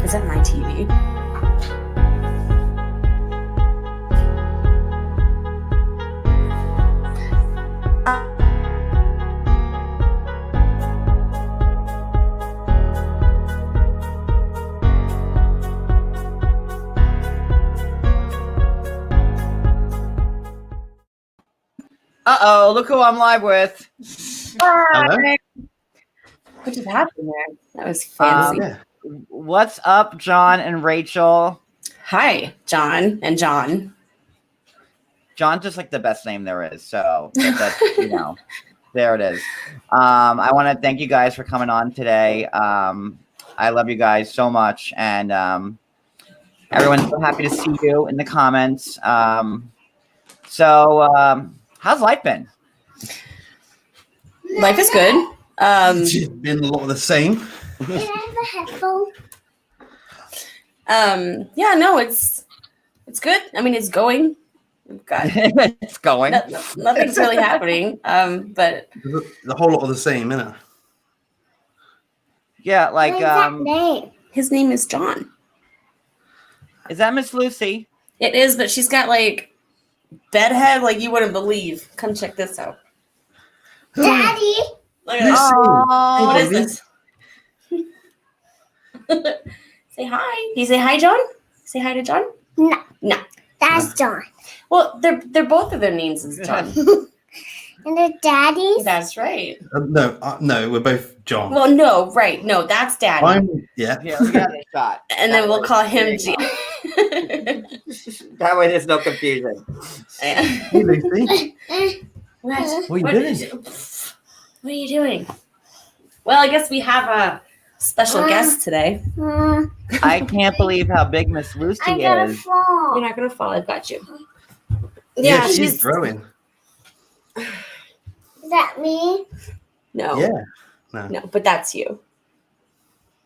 Is that my TV? Uh-oh, look who I'm live with. Hello? What just happened there? That was fancy. Yeah. What's up, John and Rachel? Hi, John and John. John's just like the best name there is, so that's, there it is. I want to thank you guys for coming on today. I love you guys so much, and everyone's so happy to see you in the comments. How's life been? Life is good. It's been a lot of the same. Yeah, no, it's good. I mean, it's going. We've got It's going. nothing's really happening. But The whole lot of the same, innit? Yeah, like his name is John. is that Miss Lucy? It is, but she's got like bedhead like you wouldn't believe. Come check this out. Daddy. Look at this. Oh, What is this? Say hi. Do you say hi, John? Say hi to John? No, No. that's John. Well, they're both of their names is John. And the daddy's. That's right. No, we're both John. Well, no, right. No, that's Daddy. Yeah. Yeah, we got a shot. And then we'll call him G. That way there's no confusion. Hey, Lucy. What? What are you doing? What are you doing? Well, I guess we have a special guest today. I can't believe how big Miss Lucy I gotta is. fall. You're not gonna fall. I've got you. Yeah, she's growing. Is that me? No. Yeah. No, but that's you.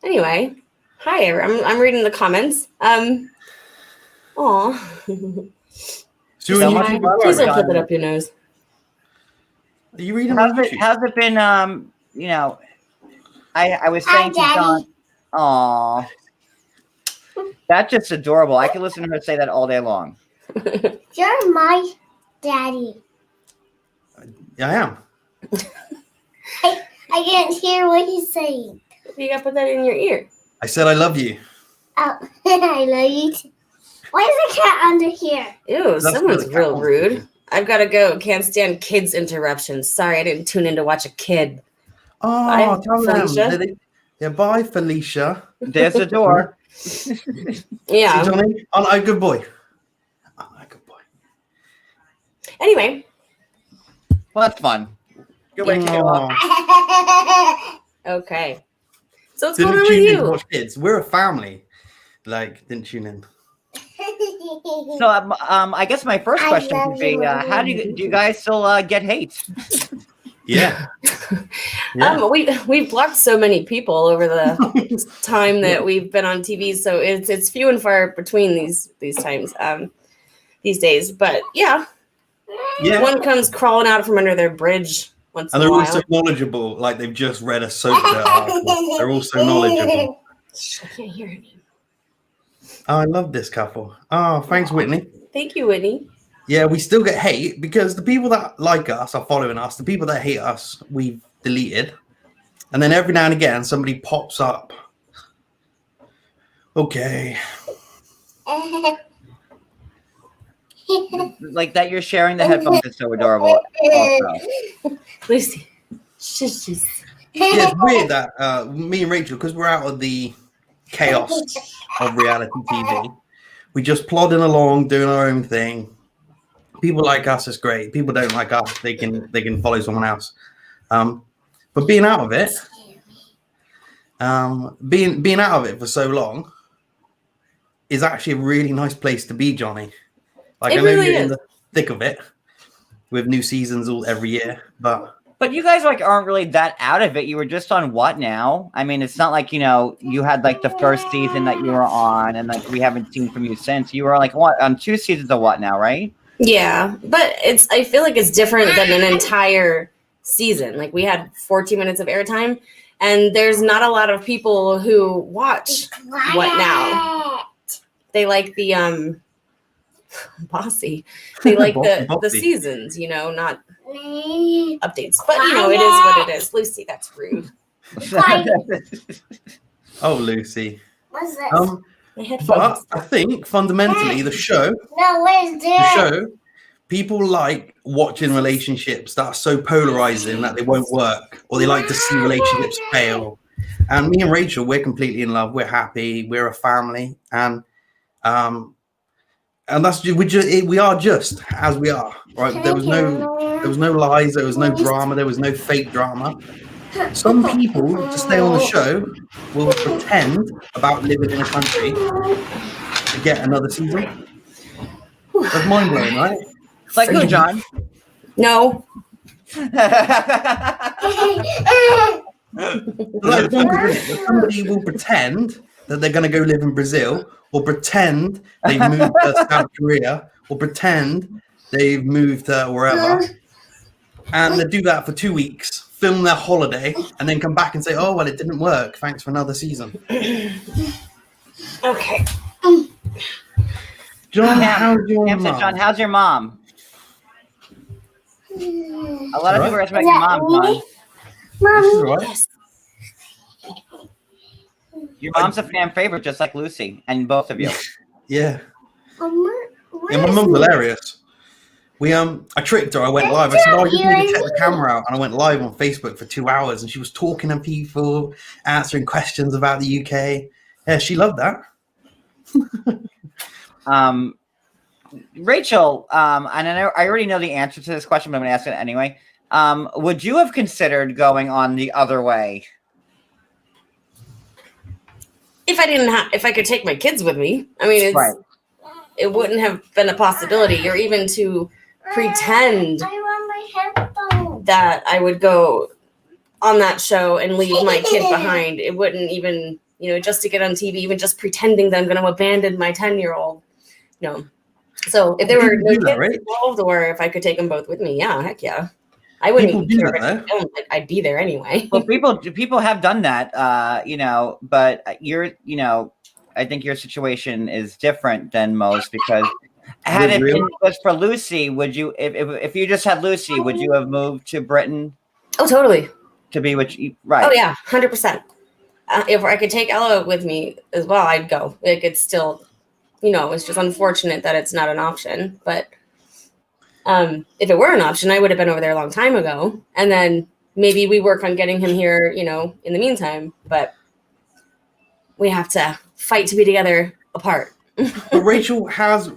Anyway, hi. I'm reading the comments. Aw. So So you much YouTube, fun. Please don't put that up your nose. are you reading on YouTube? How's it been? I was saying to Hi, John. Aw. That's just adorable. I could listen to her say that all day long. You're my daddy. Yeah, I am. I can't hear what he's saying. You gotta put that in your ear. I said I love you. Oh, I love you too. Why is the cat under here? Ew, That's someone's really real cool. rude. I've got to go. Can't stand kids' interruptions. Sorry, I didn't tune in to watch a kid. Oh, Bye, tell them. Felicia. Yeah, bye, Felicia. There's the door. Yeah. See, Johnny? Aren't I a good boy? Aren't I a good boy? Anyway. Well, that's fun. Good way to kick it off. Okay. So what's Didn't going on with tune in to you? watch kids. We're a family. Like, didn't tune in. So, I guess my first I question love would be, you. how do you guys still get hate? Yeah. Yeah. We've blocked so many people over the time that we've been on TV, so it's few and far between these times, these days. But yeah, Yeah. one comes crawling out from under their bridge once And in a they're while. also knowledgeable, like they've just read a soap article. They're also knowledgeable. Shh, I can't hear any. Oh, I love this couple. Oh, thanks, Whitney. Thank you, Whitney. Yeah, we still get hate because the people that like us are following us. The people that hate us, we've deleted. And then every now and again, somebody pops up. Okay. Like that you're sharing the headphones is so adorable. Also. Lucy. Shush. Yeah, it's weird that me and Rachel, because we're out of the chaos of reality TV, we just plodding along, doing our own thing. People like us is great. People don't like us, they can follow someone else. But being out of it, being out of it for so long is actually a really nice place to be, Johnny. Like, It I know really you're in is. the thick of it with new seasons every year, but But you guys aren't really that out of it. You were just on What Now? I mean, it's not like, you had like the first season that you were on and like we haven't seen from you since. You were like on 2 seasons of What Now, right? Yeah, but I feel like it's different than an entire season. Like we had 14 minutes of airtime, And there's not a lot of people who watch What Now. They like the bossy. They like the Bossy. seasons, you know, not updates. But you know, it is what it is. Lucy, that's rude. Oh, Lucy. What's this? My headphones. But I think fundamentally the show, No, where's this? people like watching relationships that are so polarizing that they won't work, or they like to see relationships fail. And me and Rachel, we're completely in love. We're happy. We're a family, and that's we are just as we are. Right? There was no lies. There was no drama. There was no fake drama. Some people, to stay on the show, will pretend about living in a country to get another season. That's mind blowing, right? Like who, John? No. Somebody will pretend that they're going to go live in Brazil, or pretend they've moved to South Korea, or pretend they've moved to wherever, and they do that for 2 weeks, film their holiday, and then come back and say, "Oh well, it didn't work. Thanks for another season." Okay. John, how's your Sam said, mom? John, how's your mom? A lot of people are expecting mom, John. This is right. Yes. Your mom's a fan favorite, just like Lucy, and both of you. Yeah. Yeah, my mum's hilarious. I tricked her. I went live. I said, "Oh, I just need to check the camera out," and I went live on Facebook for 2 hours, and she was talking to people, answering questions about the UK. Yeah, she loved that. Rachel, and I already know the answer to this question, but I'm going to ask it anyway. Would you have considered going on the other way? If I could take my kids with me, I mean, it wouldn't have been a possibility, or even to pretend that I would go on that show and leave my kid behind. It wouldn't even, just to get on TV, even just pretending that I'm going to abandon my 10-year-old. No. So if there were no kids involved, or if I could take them both with me, yeah, heck yeah. I wouldn't even care if I filmed. I'd be there anyway. Well, people have done that, but I think your situation is different than most, because had it been was for Lucy, would you, if you just had Lucy, would you have moved to Britain? Oh, totally. To be with you, right? Oh yeah, 100%. If I could take Ella with me as well, I'd go. It's still, it's just unfortunate that it's not an option, but. If it were an option, I would have been over there a long time ago. And then maybe we work on getting him here, in the meantime. But we have to fight to be together apart. But Rachel has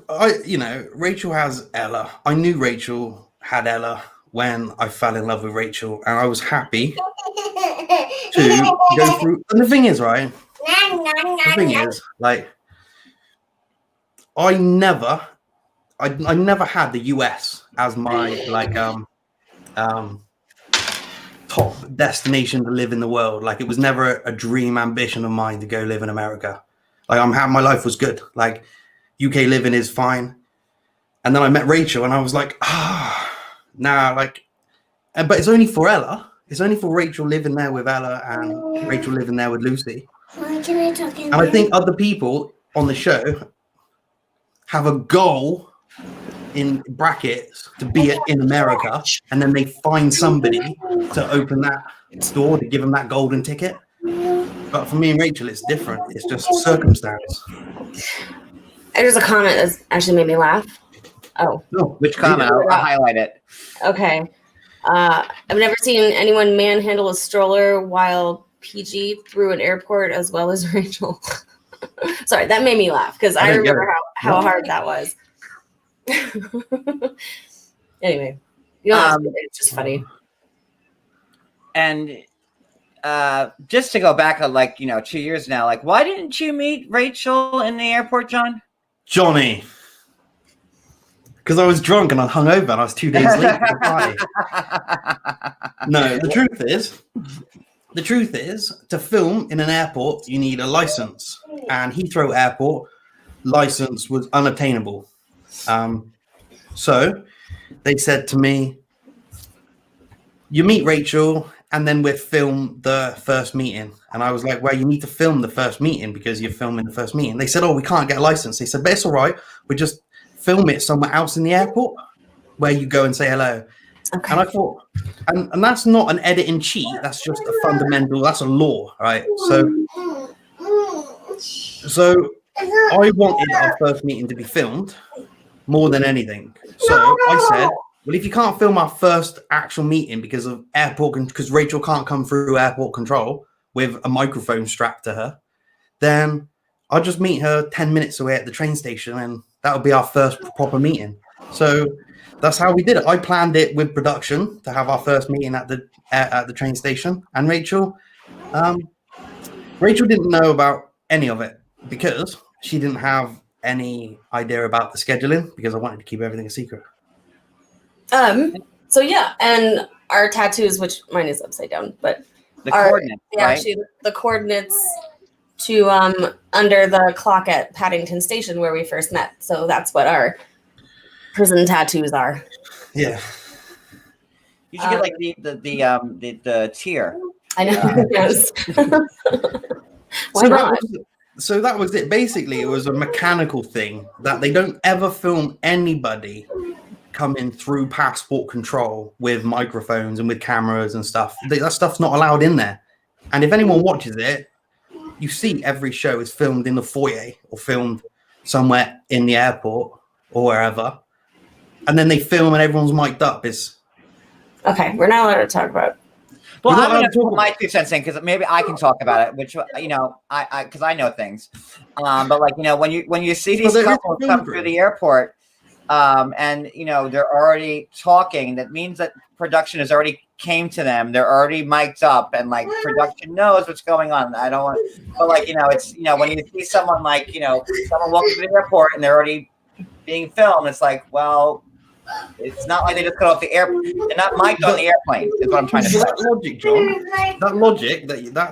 Ella. I knew Rachel had Ella when I fell in love with Rachel, and I was happy to go through. And the thing is, right? The thing is, like, I never had the US as my top destination to live in the world. Like, it was never a dream ambition of mine to go live in America. Like, my life was good. Like, UK living is fine. And then I met Rachel, and I was like, but it's only for Ella. It's only for Rachel living there with Ella and Rachel living there with Lucy. And I think other people on the show have a goal in brackets to be in America, and then they find somebody to open that door to give them that golden ticket. But for me and Rachel, it's different. It's just circumstance. There's a comment that's actually made me laugh. Oh, which comment? I'll highlight it. Okay. I've never seen anyone manhandle a stroller while PG through an airport as well as Rachel. Sorry, that made me laugh because I remember how hard that was. Anyway, it's just funny. And just to go back 2 years now, like, why didn't you meet Rachel in the airport, John? Johnny, because I was drunk and I hung over and I was 2 days late for the party. No, the truth is, to film in an airport, you need a license, and Heathrow Airport license was unattainable. So they said to me, "You meet Rachel and then we'd film the first meeting. And I was like, well, you need to film the first meeting because you're filming the first meeting. They said, oh, we can't get a license. They said, but it's all right. We just film it somewhere else in the airport where you go and say hello. Okay. And I thought, and that's not an editing cheat. That's just a fundamental, that's a law, right? So I wanted our first meeting to be filmed more than anything. So I said, well, if you can't film our first actual meeting because of because Rachel can't come through airport control with a microphone strapped to her, then I'll just meet her 10 minutes away at the train station, and that'll be our first proper meeting. So that's how we did it. I planned it with production to have our first meeting at the train station, and Rachel didn't know about any of it because she didn't have any idea about the scheduling because I wanted to keep everything a secret. So yeah, and our tattoos, which mine is upside down, but The coordinates, right? actually the coordinates to under the clock at Paddington Station where we first met. So that's what our prison tattoos are. Yeah. You should get like the tier. I know. Yes. Why So not? So that was it. Basically, it was a mechanical thing that they don't ever film anybody coming through passport control with microphones and with cameras and stuff. That stuff's not allowed in there. And if anyone watches it, you see every show is filmed in the foyer or filmed somewhere in the airport or wherever. And then they film and everyone's mic'd up. Okay, we're not allowed to talk about. Well, We're I'm not going to allowed to put my 2 cents in because maybe I can talk about it, which, you know, because I know things. But like, you know, when you see these couples come through the airport, and you know they're already talking, that means that production has already came to them. They're already mic'd up, and like production knows what's going on. I don't want, but like, you know, it's, you know, when you see someone like, you know, someone walking to the airport and they're already being filmed, it's like, well, it's not like they just got off the airplane. They're not mic'd on the airplane. Is what I'm trying to say. That logic, John. That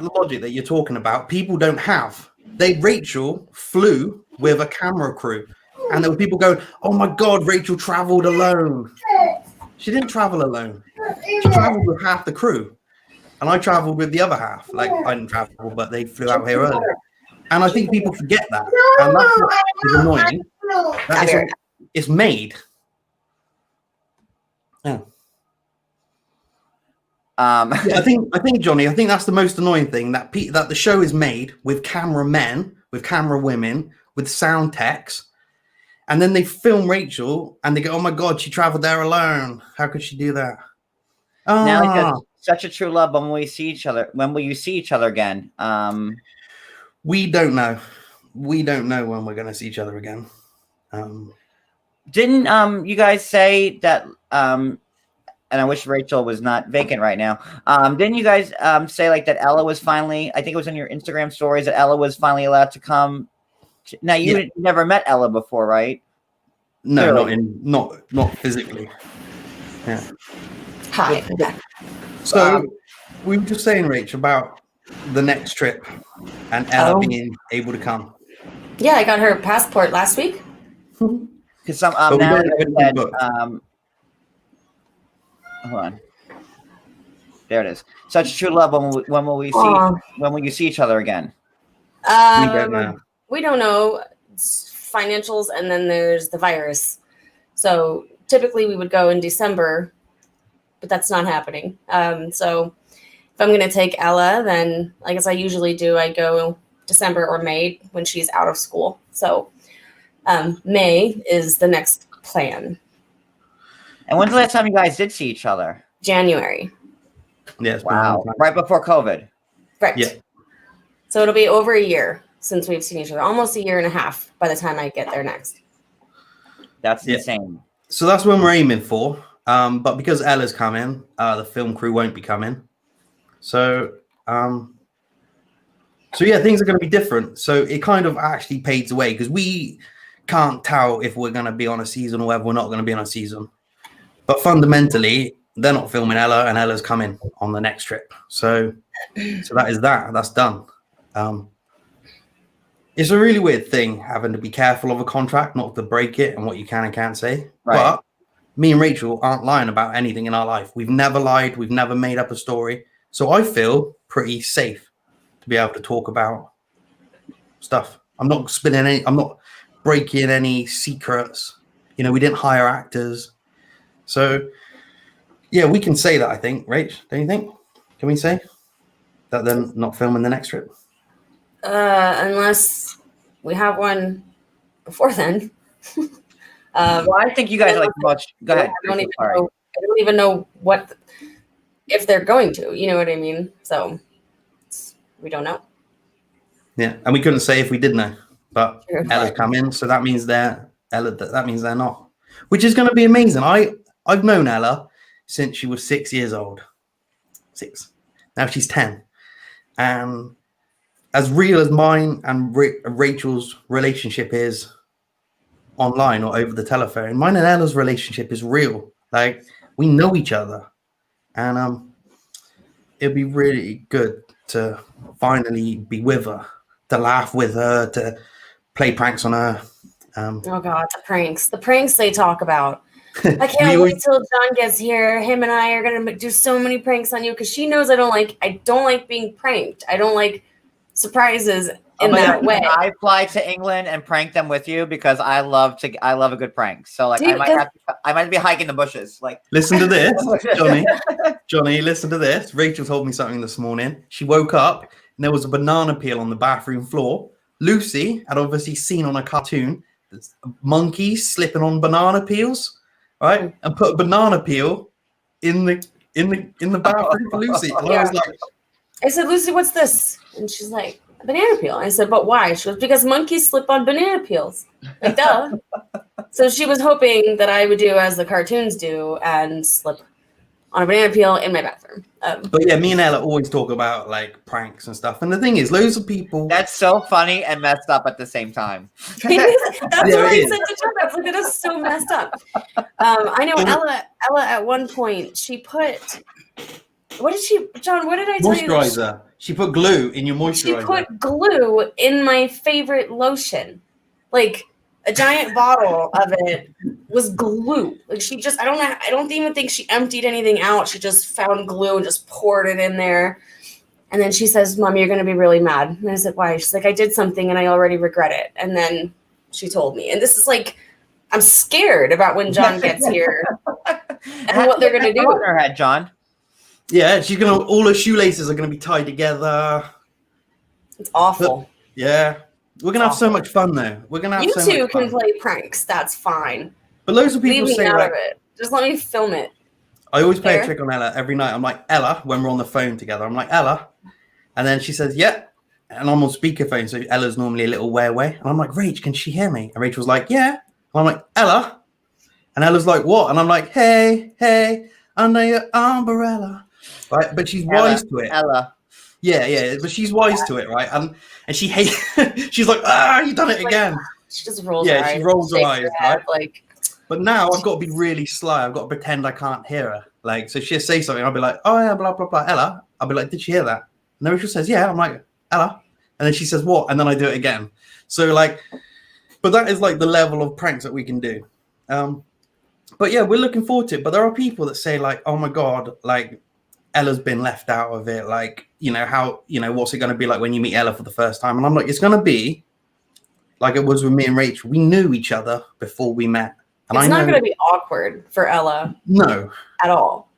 logic that you're talking about, people don't have. Rachel flew with a camera crew, and there were people going, "Oh my God, Rachel traveled alone." She didn't travel alone. She traveled with half the crew, and I traveled with the other half. Like, I didn't travel, but they flew out here earlier. And I think people forget that, and that's what is annoying. It's made. Yeah. Yeah, I think Johnny, I think that's the most annoying thing, that the show is made with cameramen, with camera women, with sound techs, and then they film Rachel and they go, "Oh my God, she traveled there alone. How could she do that?" Now, such a true love. When will we see each other? When will you see each other again? We don't know. We don't know when we're going to see each other again. Didn't you guys say that? And I wish Rachel was not vacant right now. Didn't you guys say like that Ella was finally, I think it was in your Instagram stories, that Ella was finally allowed to come? Now, you never met Ella before, right? No, Clearly. not physically. Yeah. Hi. So we were just saying, Rach, about the next trip and Ella being able to come. Yeah, I got her passport last week. Because some But we now don't have anything said, booked. hold on. There it is. Such true love. When will we see? Aw. When will you see each other again? We don't know. We don't know. It's financials, and then there's the virus. So typically we would go in December, but that's not happening. So if I'm going to take Ella, then I guess I usually do. I go December or May when she's out of school. So May is the next plan. And when's the last time you guys did see each other? January. Yeah, it's been a long Wow. time. Right before COVID. Right. Yeah. So it'll be over a year since we've seen each other, almost a year and a half by the time I get there next. That's Yeah. insane. So that's when we're aiming for. But because Ella's coming, the film crew won't be coming. So yeah, things are going to be different. So it kind of actually paves the way because we can't tell if we're going to be on a season or whether we're not going to be on a season. But fundamentally, they're not filming Ella, and Ella's coming on the next trip. So that is that. That's done. It's a really weird thing having to be careful of a contract, not to break it and what you can and can't say. Right. But me and Rachel aren't lying about anything in our life. We've never lied. We've never made up a story. So I feel pretty safe to be able to talk about stuff. I'm not I'm not breaking any secrets. You know, we didn't hire actors. So yeah, we can say that, I think, Rach, don't you think? Can we say that they're not filming the next trip? Unless we have one before then. Well, I think you guys are like much. Go ahead. I don't even know what if they're going to. You know what I mean? So we don't know. Yeah, and we couldn't say if we did know, but True. Ella's come in, so that means that means they're not, which is going to be amazing. I've known Ella since she was 6 years old. 6. Now she's 10, and as real as mine and Rachel's relationship is online or over the telephone, mine and Ella's relationship is real. Like, we know each other, and it'd be really good to finally be with her, to laugh with her, to play pranks on her. Oh God, the pranks they talk about. I can't wait till John gets here. Him and I are gonna do so many pranks on you because she knows I don't like being pranked. I don't like surprises in that way. I fly to England and prank them with you because I love a good prank. So like, Dude, I might be hiking the bushes. Like, listen to this, Johnny. Listen to this. Rachel told me something this morning. She woke up and there was a banana peel on the bathroom floor. Lucy had obviously seen on a cartoon monkeys slipping on banana peels, right? And put a banana peel in the bathroom for Lucy. And I said, Lucy, what's this? And she's like, a banana peel. I said, but why? She goes, because monkeys slip on banana peels. Like, duh. So she was hoping that I would do as the cartoons do and slip on a banana peel in my bathroom. But yeah, me and Ella always talk about like pranks and stuff. And the thing is, loads of people. That's so funny and messed up at the same time. That's what I said to John. That's like, that is so messed up. I know Ella at one point, she put, John, what did I tell you? Moisturizer. She put glue in your moisturizer. She put glue in my favorite lotion. Like, a giant bottle of it was glue. Like, she just, I don't even think she emptied anything out. She just found glue and just poured it in there. And then she says, Mom, you're going to be really mad. And I said, why? She's like, I did something and I already regret it. And then she told me. And this is like, I'm scared about when John gets here and what they're going to do. In her head, John. Yeah, all her shoelaces are going to be tied together. It's awful. But, yeah. We're going to have so much fun, though. We're going to have so much fun. You two can play pranks. That's fine. But loads of people Leave say, me out like, of it. Just let me film it. I always play a trick on Ella every night. I'm like, Ella, when we're on the phone together, I'm like, Ella. And then she says, yeah. And I'm on speakerphone, so Ella's normally a little way away. And I'm like, Rach, can she hear me? And Rachel's like, yeah. And I'm like, Ella. And Ella's like, what? And I'm like, hey, under your umbrella. Right? But she's wise to it. Ella. Yeah, but she's wise to it, right? And she hates. She's like, you done it again. She just rolls her eyes. Yeah, she rolls her eyes, right? Like, but now I've got to be really sly. I've got to pretend I can't hear her. Like, so she'll say something, I'll be like, oh yeah, blah blah blah, Ella. I'll be like, did she hear that? And then Rachel says, yeah. I'm like, Ella. And then she says, what? And then I do it again. So like, but that is like the level of pranks that we can do. But yeah, we're looking forward to it. But there are people that say like, oh my God, like, Ella's been left out of it. Like, what's it going to be like when you meet Ella for the first time? And I'm like, it's going to be like it was with me and Rachel. We knew each other before we met. And it's not going to be awkward for Ella. No. At all.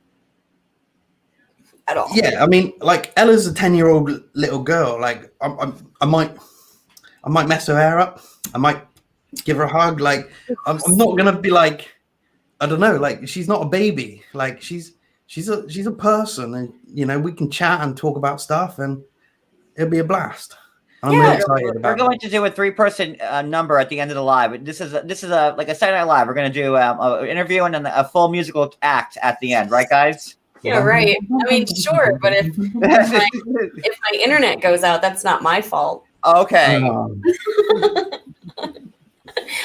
Yeah, I mean, like, Ella's a 10-year-old little girl. Like, I might mess her hair up. I might give her a hug. Like, I'm not going to be like, I don't know, like, she's not a baby. Like, she's a person, and we can chat and talk about stuff, and it'll be a blast. I'm really excited about. We're going to do a 3-person number at the end of the live. This is a like a Saturday Night Live. We're going to do an interview and then a full musical act at the end, right, guys? Yeah, right. I mean, sure, but if my internet goes out, that's not my fault. Okay.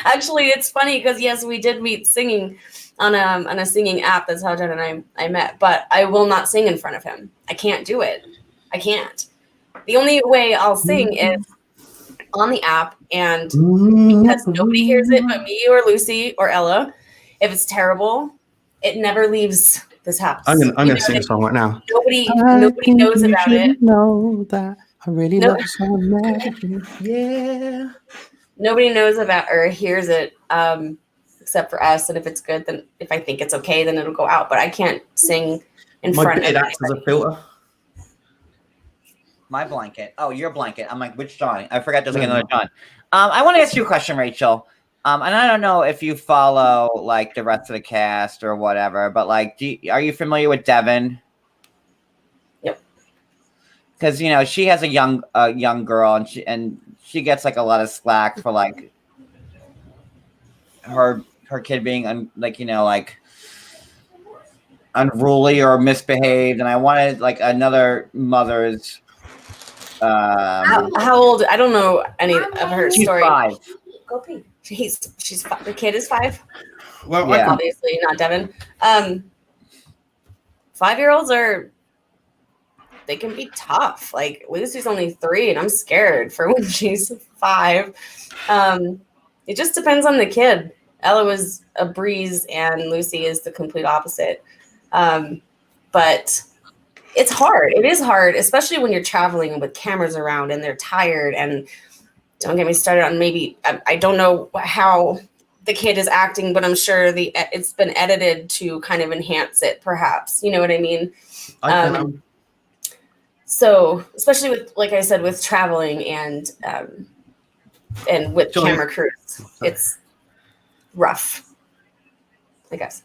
Actually, it's funny because yes, we did meet singing on a singing app. That's how Jen and I met. But I will not sing in front of him. I can't do it. I can't. The only way I'll sing is on the app, and because nobody hears it but me or Lucy or Ella. If it's terrible, it never leaves this house. I'm You gonna know sing a what song right now. Nobody knows about it. Know that I really No- love someone. Yeah. Nobody knows about or hears it except for us. And if it's good, then if I think it's okay, then it'll go out. But I can't sing in My front beard of acts as a anybody. filter. My blanket. Oh, your blanket. I'm like, which John? I forgot there's like No, another no. John. I want to ask you a question, Rachel. And I don't know if you follow like the rest of the cast or whatever, but like, are you familiar with Devin? Yep. Because she has a young girl, and she gets like a lot of slack for like her kid being like unruly or misbehaved, and I wanted like another mother's. How old? I don't know any of her She's story. 5. Go pee. The kid is 5. Well, Yeah. Obviously not Devin. 5-year-olds they can be tough. Like Lucy's only 3, and I'm scared for when she's 5. It just depends on the kid. Ella was a breeze, and Lucy is the complete opposite. But it's hard. It is hard, especially when you're traveling with cameras around and they're tired. And don't get me started on maybe I don't know how the kid is acting, but I'm sure it's been edited to kind of enhance it, perhaps. You know what I mean? So especially with, like I said, with traveling and with camera crews, it's rough, I guess.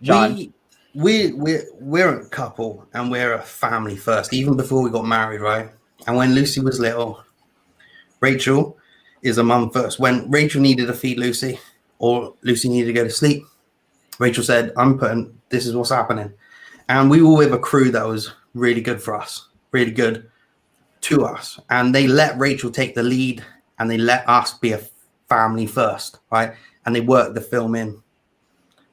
John. We're a couple and we're a family first, even before we got married, right? And when Lucy was little, Rachel is a mum first. When Rachel needed to feed Lucy or Lucy needed to go to sleep, Rachel said, this is what's happening. And we were with a crew that was really good for us, really good to us. And they let Rachel take the lead and they let us be a family first, right? And they worked the film in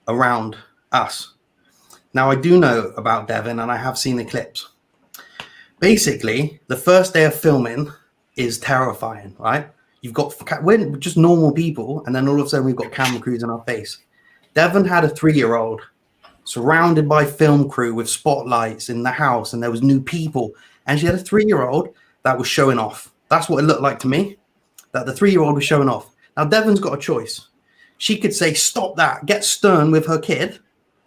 around us. Now, I do know about Devin and I have seen the clips. Basically, the first day of filming is terrifying, right? We're just normal people, and then all of a sudden we've got camera crews in our face. Devin had a 3-year-old surrounded by film crew with spotlights in the house, and there was new people. And she had a 3-year-old that was showing off. That's what it looked like to me, that the 3-year-old was showing off. Now, Devin's got a choice. She could say, stop that, get stern with her kid,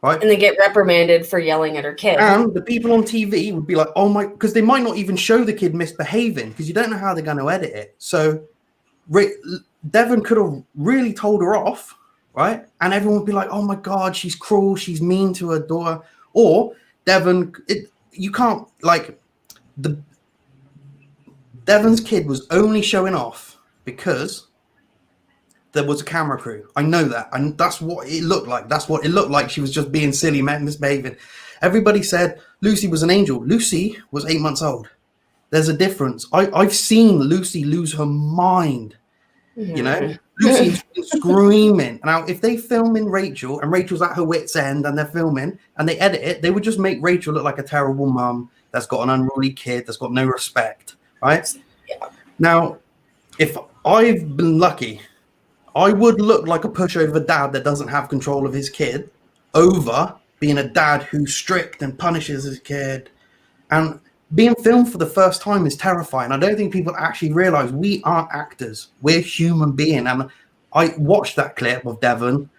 right? And they get reprimanded for yelling at her kid. And the people on TV would be like, oh my, because they might not even show the kid misbehaving because you don't know how they're going to edit it. So Devin could have really told her off, right? And everyone would be like, oh my God, she's cruel, she's mean to her daughter. Or Devin, you can't, like, Devin's kid was only showing off because there was a camera crew. I know that. And that's what it looked like. That's what it looked like. She was just being silly, misbehaving. Everybody said Lucy was an angel. Lucy was 8 months old. There's a difference. I've seen Lucy lose her mind. Mm-hmm. You know, Lucy's screaming. Now, if they film in Rachel and Rachel's at her wit's end and they're filming and they edit it, they would just make Rachel look like a terrible mum that's got an unruly kid, that's got no respect, right? Yeah. Now, if I've been lucky, I would look like a pushover dad that doesn't have control of his kid over being a dad who's strict and punishes his kid. And being filmed for the first time is terrifying. I don't think people actually realize we aren't actors. We're human beings. And I watched that clip of Devin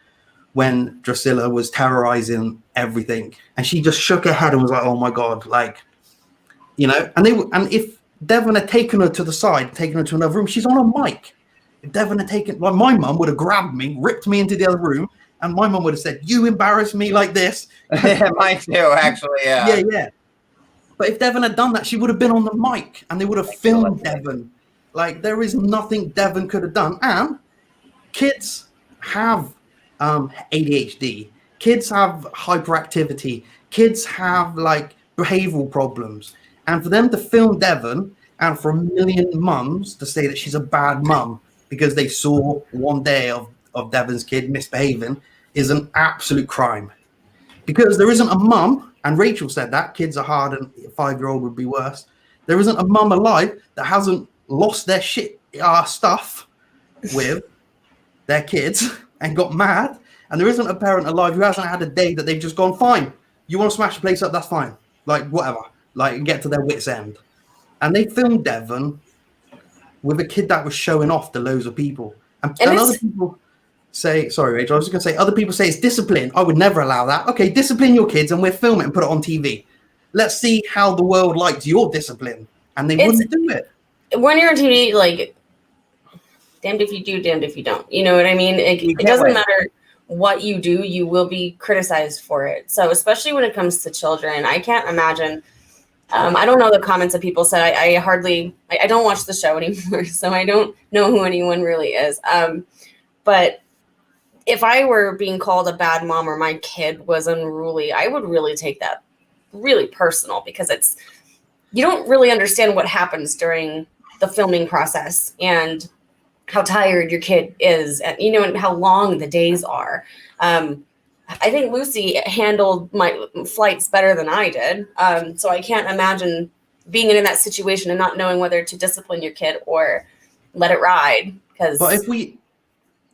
when Drusilla was terrorizing everything. And she just shook her head and was like, oh my God, like, you know, and if Devin had taken her to the side, taken her to another room, she's on a mic. If Devin had taken, like, my mum would have grabbed me, ripped me into the other room, and my mum would have said, you embarrass me like this. Yeah, mine too, actually, yeah. Yeah. But if Devin had done that, she would have been on the mic, and they would have filmed Devin. Like, there is nothing Devin could have done. And kids have ADHD. Kids have hyperactivity. Kids have, like, behavioral problems. And for them to film Devin, and for a million mums to say that she's a bad mum because they saw one day of Devin's kid misbehaving is an absolute crime. Because there isn't a mum, and Rachel said that, kids are hard and a 5-year-old would be worse. There isn't a mum alive that hasn't lost their stuff with their kids and got mad. And there isn't a parent alive who hasn't had a day that they've just gone, fine, You want to smash the place up? That's fine. Like, whatever. Like, get to their wits' end. And they filmed Devon with a kid that was showing off to loads of people. And other people say, sorry, Rachel, I was just going to say, other people say it's discipline. I would never allow that. Okay, discipline your kids and we'll film it and put it on TV. Let's see how the world likes your discipline. And they wouldn't do it. When you're on TV, like, damned if you do, damned if you don't. You know what I mean? It doesn't matter what you do, you will be criticized for it. So especially when it comes to children, I can't imagine. I don't know the comments that people said. I don't watch the show anymore, so I don't know who anyone really is. But if I were being called a bad mom or my kid was unruly, I would really take that really personal, because you don't really understand what happens during the filming process and how tired your kid is, and and how long the days are. I think Lucy handled my flights better than I did. So I can't imagine being in that situation and not knowing whether to discipline your kid or let it ride. But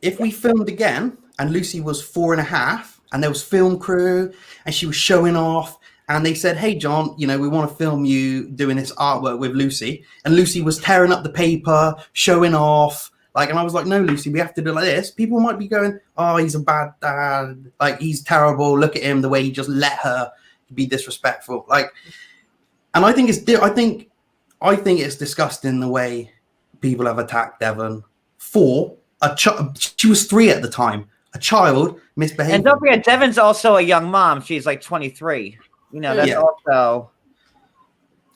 if we filmed again and Lucy was 4.5 and there was film crew and she was showing off and they said, hey, John, we want to film you doing this artwork with Lucy. And Lucy was tearing up the paper, showing off. And I was like, no, Lucy, we have to do it like this. People might be going, oh, he's a bad dad. He's terrible. Look at him, the way he just let her be disrespectful. And I think it's disgusting the way people have attacked Devon for a child. She was 3 at the time. A child misbehaving. And don't forget, Devon's also a young mom. She's like 23. That's also.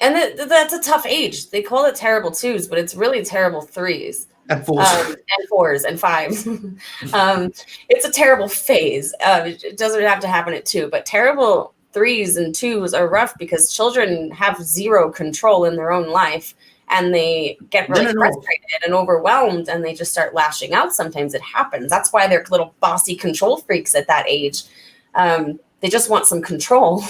And that's a tough age. They call it terrible 2s, but it's really terrible 3s. And 4s. And 4s and 5s. It's a terrible phase. It doesn't have to happen at 2, but terrible 3s and 2s are rough because children have zero control in their own life, and they get really frustrated and overwhelmed, and they just start lashing out. Sometimes it happens. That's why they're little bossy control freaks at that age. They just want some control.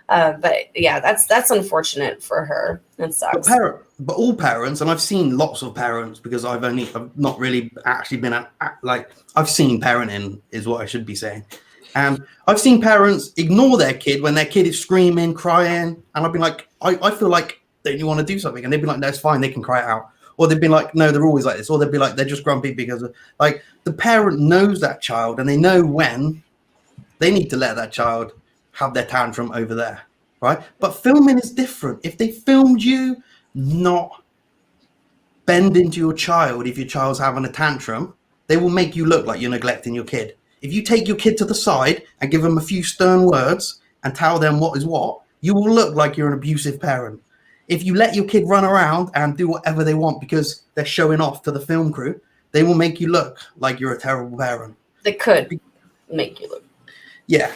But yeah, that's unfortunate for her. It sucks. But all parents, and I've seen lots of parents, because I've not really actually been I've seen parenting is what I should be saying. And I've seen parents ignore their kid when their kid is screaming, crying, and I've been like, I feel like, don't you want to do something? And they'd be like, no, it's fine, they can cry it out. Or they'd be like, no, they're always like this. Or they'd be like, they're just grumpy because the parent knows that child and they know when they need to let that child have their tantrum over there, right? But filming is different. If they filmed you not bend into your child, if your child's having a tantrum, they will make you look like you're neglecting your kid. If you take your kid to the side and give them a few stern words and tell them what is what, you will look like you're an abusive parent. If you let your kid run around and do whatever they want because they're showing off to the film crew, they will make you look like you're a terrible parent. They could make you look. Yeah.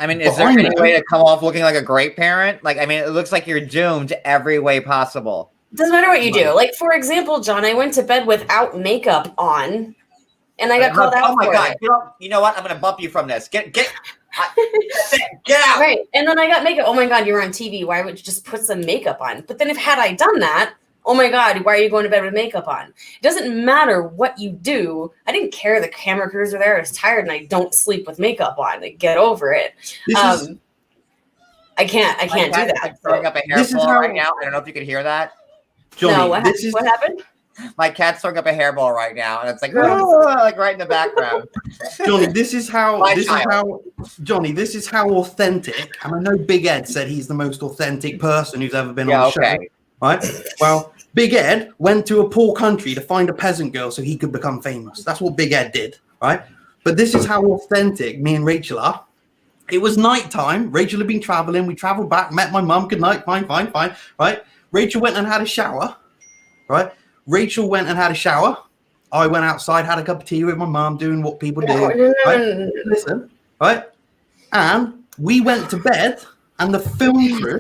I mean, is there any way to come off looking like a great parent? It looks like you're doomed every way possible. Doesn't matter what you do. For example, John, I went to bed without makeup on, and I got called out. Oh my God! You know what? I'm gonna bump you from this. Get out! Right, and then I got makeup. Oh my God, you were on TV. Why would you just put some makeup on? But then, had I done that, oh my God, why are you going to bed with makeup on? It doesn't matter what you do. I didn't care. The camera crews are there. I was tired, and I don't sleep with makeup on. Get over it. I can't do that. Throwing up a hairball right now. I don't know if you can hear that. Johnny, no, what happened? My cat's throwing up a hairball right now, and it's like right in the background. Johnny, this is how authentic. And I know Big Ed said he's the most authentic person who's ever been on the show. Right? Well, Big Ed went to a poor country to find a peasant girl so he could become famous. That's what Big Ed did, right? But this is how authentic me and Rachel are. It was nighttime. Rachel had been traveling. We traveled back, met my mum. Good night. Fine, right? Rachel went and had a shower, right? Rachel went and had a shower. I went outside, had a cup of tea with my mum, doing what people do. Right? Listen, right? And we went to bed, and the film crew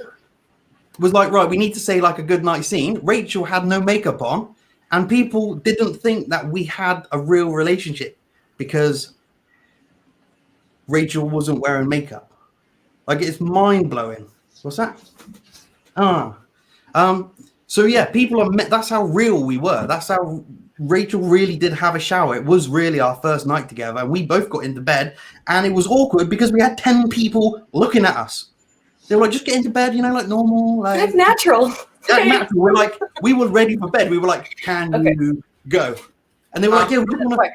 was like, right, we need to say a good night scene. Rachel had no makeup on, and people didn't think that we had a real relationship because Rachel wasn't wearing makeup. It's mind blowing. What's that? So yeah, people are. That's how real we were. That's how Rachel really did have a shower. It was really our first night together. We both got into bed, and it was awkward because we had 10 people looking at us. They were like, "Just get into bed, like normal." Like That's natural. that's natural. We're like, we were ready for bed. We were like, "Can you go?" And they were like, "Yeah, we just want to."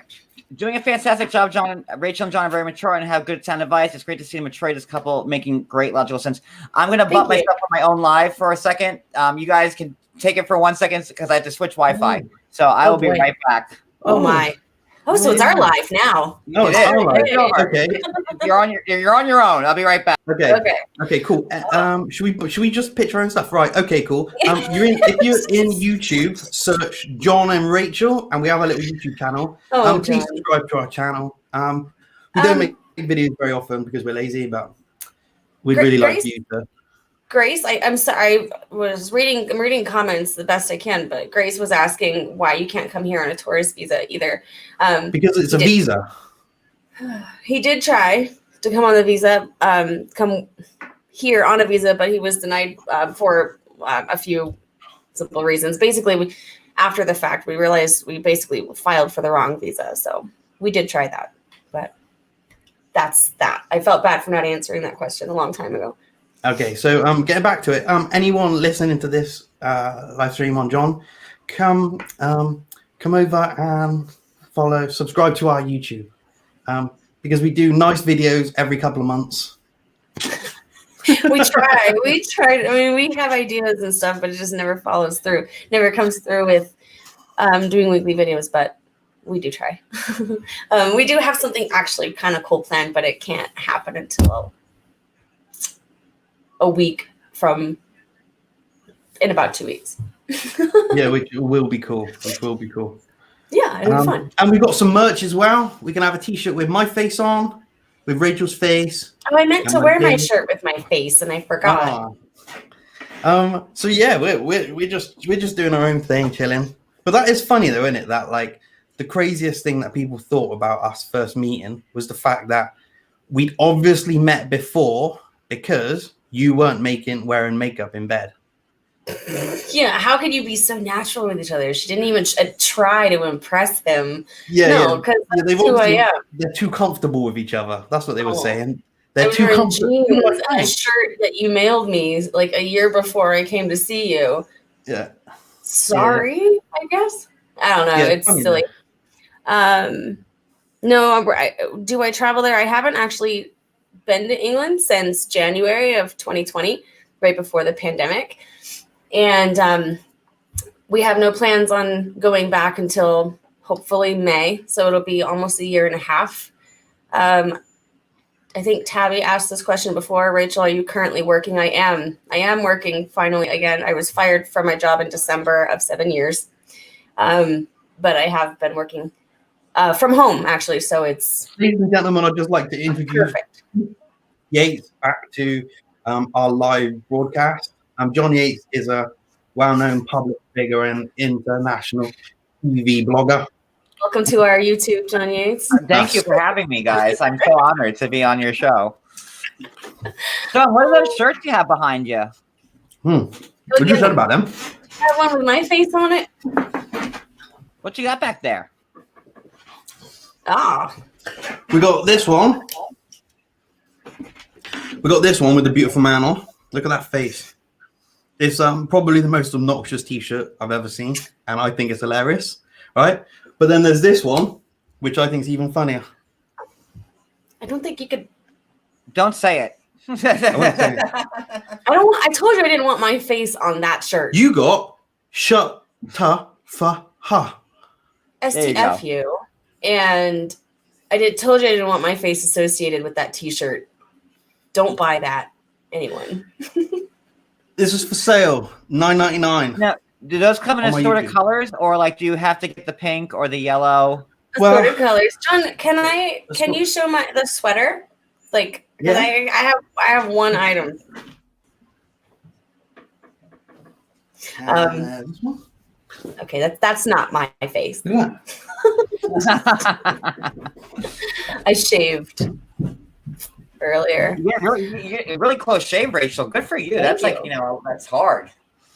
Doing a fantastic job, John. Rachel and John are very mature and have good sound advice. It's great to see them mature this couple, making great logical sense. I'm going to bump myself on my own live for a second. You guys can take it for 1 second because I have to switch Wi-Fi. So I will be right back. Oh my! Oh, so it's our live now. No, it's our live. Okay. You're on your own. I'll be right back. Okay. Cool. Should we just pitch our own stuff? Right. Okay. Cool. If you're in YouTube, search John and Rachel, and we have a little YouTube channel. Please subscribe to our channel. We don't make videos very often because we're lazy, but we'd really like you to. Grace, I'm sorry. I'm reading comments the best I can, but Grace was asking why you can't come here on a tourist visa either. Because it's a visa. He did try to come on the visa, come here on a visa, but he was denied for a few simple reasons. Basically, after the fact, we realized we basically filed for the wrong visa. So we did try that, but that's that. I felt bad for not answering that question a long time ago. Okay, so getting back to it, anyone listening to this live stream on John, come over and subscribe to our YouTube, because we do nice videos every couple of months. We try. I mean, we have ideas and stuff, but it just never follows through. Never comes through with doing weekly videos, but we do try. We do have something actually kind of cool planned, but it can't happen until a week from in about 2 weeks. Yeah, which will be cool. Yeah, it'll be fun. And we've got some merch as well. We can have a t-shirt with my face on, with Rachel's face. Oh, I meant to wear my shirt with my face and I forgot. So yeah, we're just doing our own thing, chilling. But that is funny though, isn't it? That like the craziest thing that people thought about us first meeting was the fact that we'd obviously met before because you weren't wearing makeup in bed. Yeah, how could you be so natural with each other? She didn't even try to impress him. Yeah, because that's who I am. They're too comfortable with each other. That's what they were saying. They're too comfortable. Jeans and a shirt that you mailed me like a year before I came to see you. Yeah. Sorry, I guess. I don't know. Yeah, it's silly. No, do I travel there? I haven't actually been to England since January of 2020, right before the pandemic. And we have no plans on going back until hopefully May. So it'll be almost a year and a half. I think Tabby asked this question before. Rachel, are you currently working? I am working finally again. I was fired from my job in December of 7 years. But I have been working from home, actually. So it's... Ladies and gentlemen, I'd just like to introduce Yates back to our live broadcast. John Yates is a well-known public figure and international TV blogger. Welcome to our YouTube, John Yates. Thank you for having me, guys. I'm so honored to be on your show. John, what are those shirts you have behind you? What you said about them? I have one with my face on it. What you got back there? We got this one. We got this one with the beautiful man on. Look at that face. It's probably the most obnoxious t-shirt I've ever seen, and I think it's hilarious, right? But then there's this one, which I think is even funnier. I don't think you could. Don't say it. I won't say it. I told you I didn't want my face on that shirt. You got shut ta fa ha. STFU, and told you I didn't want my face associated with that t-shirt. Don't buy that, anyone. This is for sale, $9.99. Now, do those come in assorted colors, or like do you have to get the pink or the yellow? Assorted colors. John, can you show the sweater? Like, because I have one item. This one? Okay, that's not my face. Yeah. I shaved earlier. Yeah, really close shave, Rachel. Good for you. That's like, that's hard.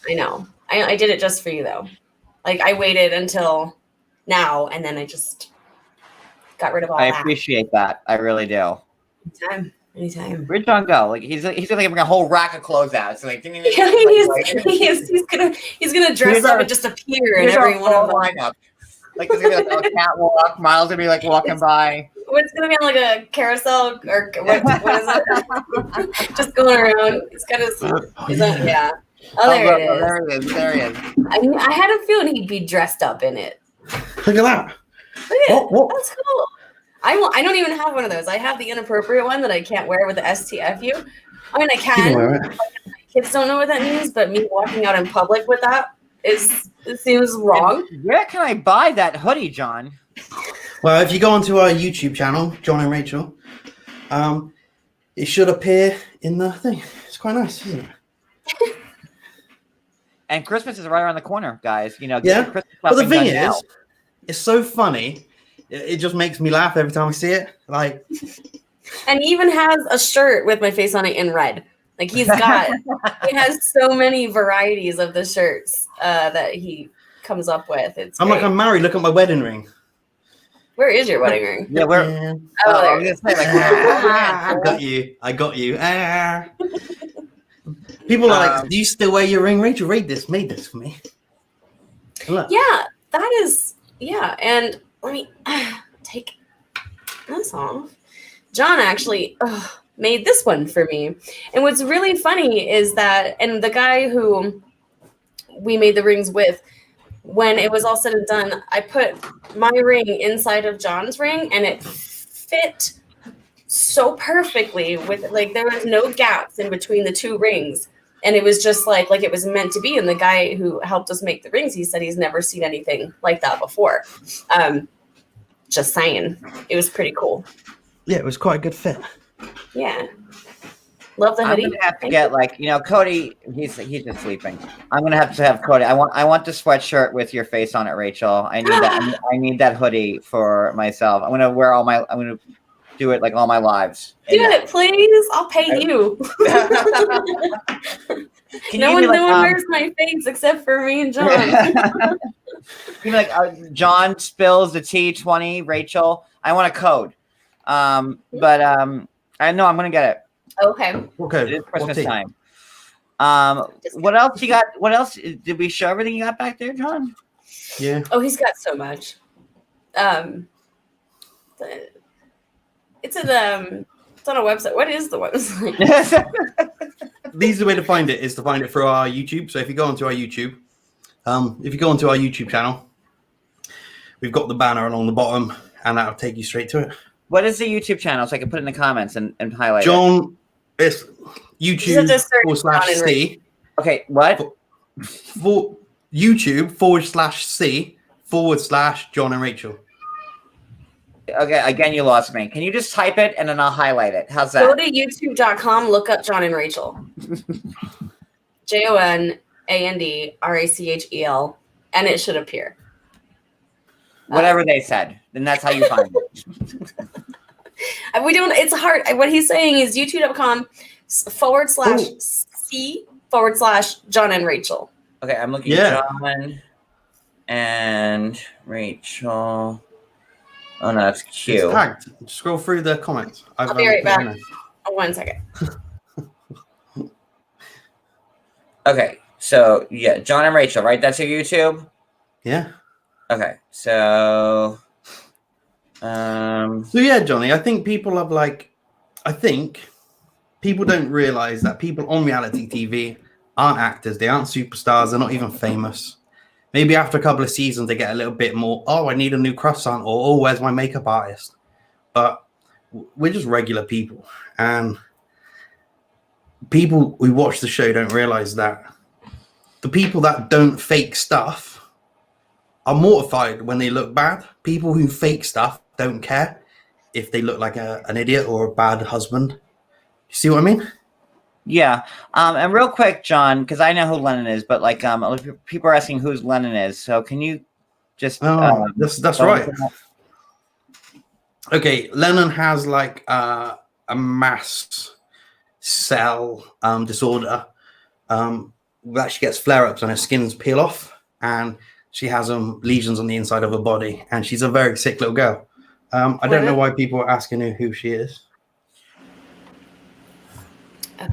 I know. I did it just for you though. Like I waited until now, and then I just got rid of all I that. appreciate that. I really do. Anytime. Where'd John go? Like he's gonna bring a whole rack of clothes out. It's like, Yeah, he's gonna dress up and just appear in here's every our one of full them. lineup. Like there's gonna be like a catwalk. Miles gonna be like walking by. What's gonna be on like a carousel or what is it? Just going around. He's got his own, yeah. Oh, there it is. There he is. I had a feeling he'd be dressed up in it. Look at that. Look at What? That's cool. I don't even have one of those. I have the inappropriate one that I can't wear with the STFU. I mean, I You can wear can. it. Kids don't know what that means, but me walking out in public with that it seems wrong. And where can I buy that hoodie, John? Well, if you go onto our YouTube channel, John and Rachel, it should appear in the thing. It's quite nice, isn't it? And Christmas is right around the corner, guys. You know, Yeah. the Christmas But the shopping thing done now. is, it's so funny. It just makes me laugh every time I see it. Like, And he even has a shirt with my face on it in red. Like he has so many varieties of the shirts that he comes up with. It's I'm great. like, I'm married. Look at my wedding ring. Where is your wedding ring? Yeah, we're. Yeah. Oh, I there was it is. gonna say, like, I got you. Ah. People are like, do you still wear your ring? Rachel made this for me. Look. Yeah, that is, and let me take this off. John actually made this one for me. And what's really funny is that, and the guy who we made the rings with, when it was all said and done, I put my ring inside of John's ring and it fit so perfectly with, like, there was no gaps in between the two rings. And it was just like it was meant to be. And the guy who helped us make the rings, he said he's never seen anything like that before. Just saying. It was pretty cool. Yeah, it was quite a good fit. Yeah. Love the hoodie. I'm gonna have to get Cody. He's just sleeping. I'm gonna have to have Cody. I want the sweatshirt with your face on it, Rachel. I need that. I need that hoodie for myself. I'm gonna do it like all my lives. Do it, please. I'll pay you. No one wears my face except for me and John. You're like John spills the tea 20. Rachel, I want a code. I know I'm gonna get it. Okay. It is Christmas time. What else you got? What else did we show? Everything you got back there, John? Yeah. Oh, he's got so much. It's on a website. What is the website? The easy way to find it is to find it through our YouTube. So if you go onto our YouTube, channel, we've got the banner along the bottom, and that'll take you straight to it. What is the YouTube channel? So I can put it in the comments and highlight John, it's YouTube /C. Okay, what? For YouTube /C/ John and Rachel. Okay, again, you lost me. Can you just type it and then I'll highlight it? How's that? Go to youtube.com, look up John and Rachel. JONANDRACHEL, and it should appear. Whatever they said, then that's how you find it. We don't. It's hard. What he's saying is youtube.com /C/ John and Rachel. Okay, I'm looking at John and Rachel. Oh no, that's cute. It's tagged. Scroll through the comments. I'll be right back. 1 second. Okay, so yeah, John and Rachel, right? That's your YouTube? Yeah. Okay, so So yeah, Johnny, I think people have people don't realize that people on reality TV aren't actors, they aren't superstars, they're not even famous. Maybe after a couple of seasons, they get a little bit more, I need a new croissant, or where's my makeup artist? But we're just regular people. And people who watch the show don't realize that the people that don't fake stuff are mortified when they look bad. People who fake stuff don't care if they look like an idiot or a bad husband. You see what I mean? yeah. And real quick, John, because I know who Lennon is, but like people are asking who Lennon is. So can you just that's right. Okay, Lennon has like a mast cell disorder that she gets flare-ups and her skins peel off, and she has lesions on the inside of her body, and she's a very sick little girl. I don't know why people are asking her who she is.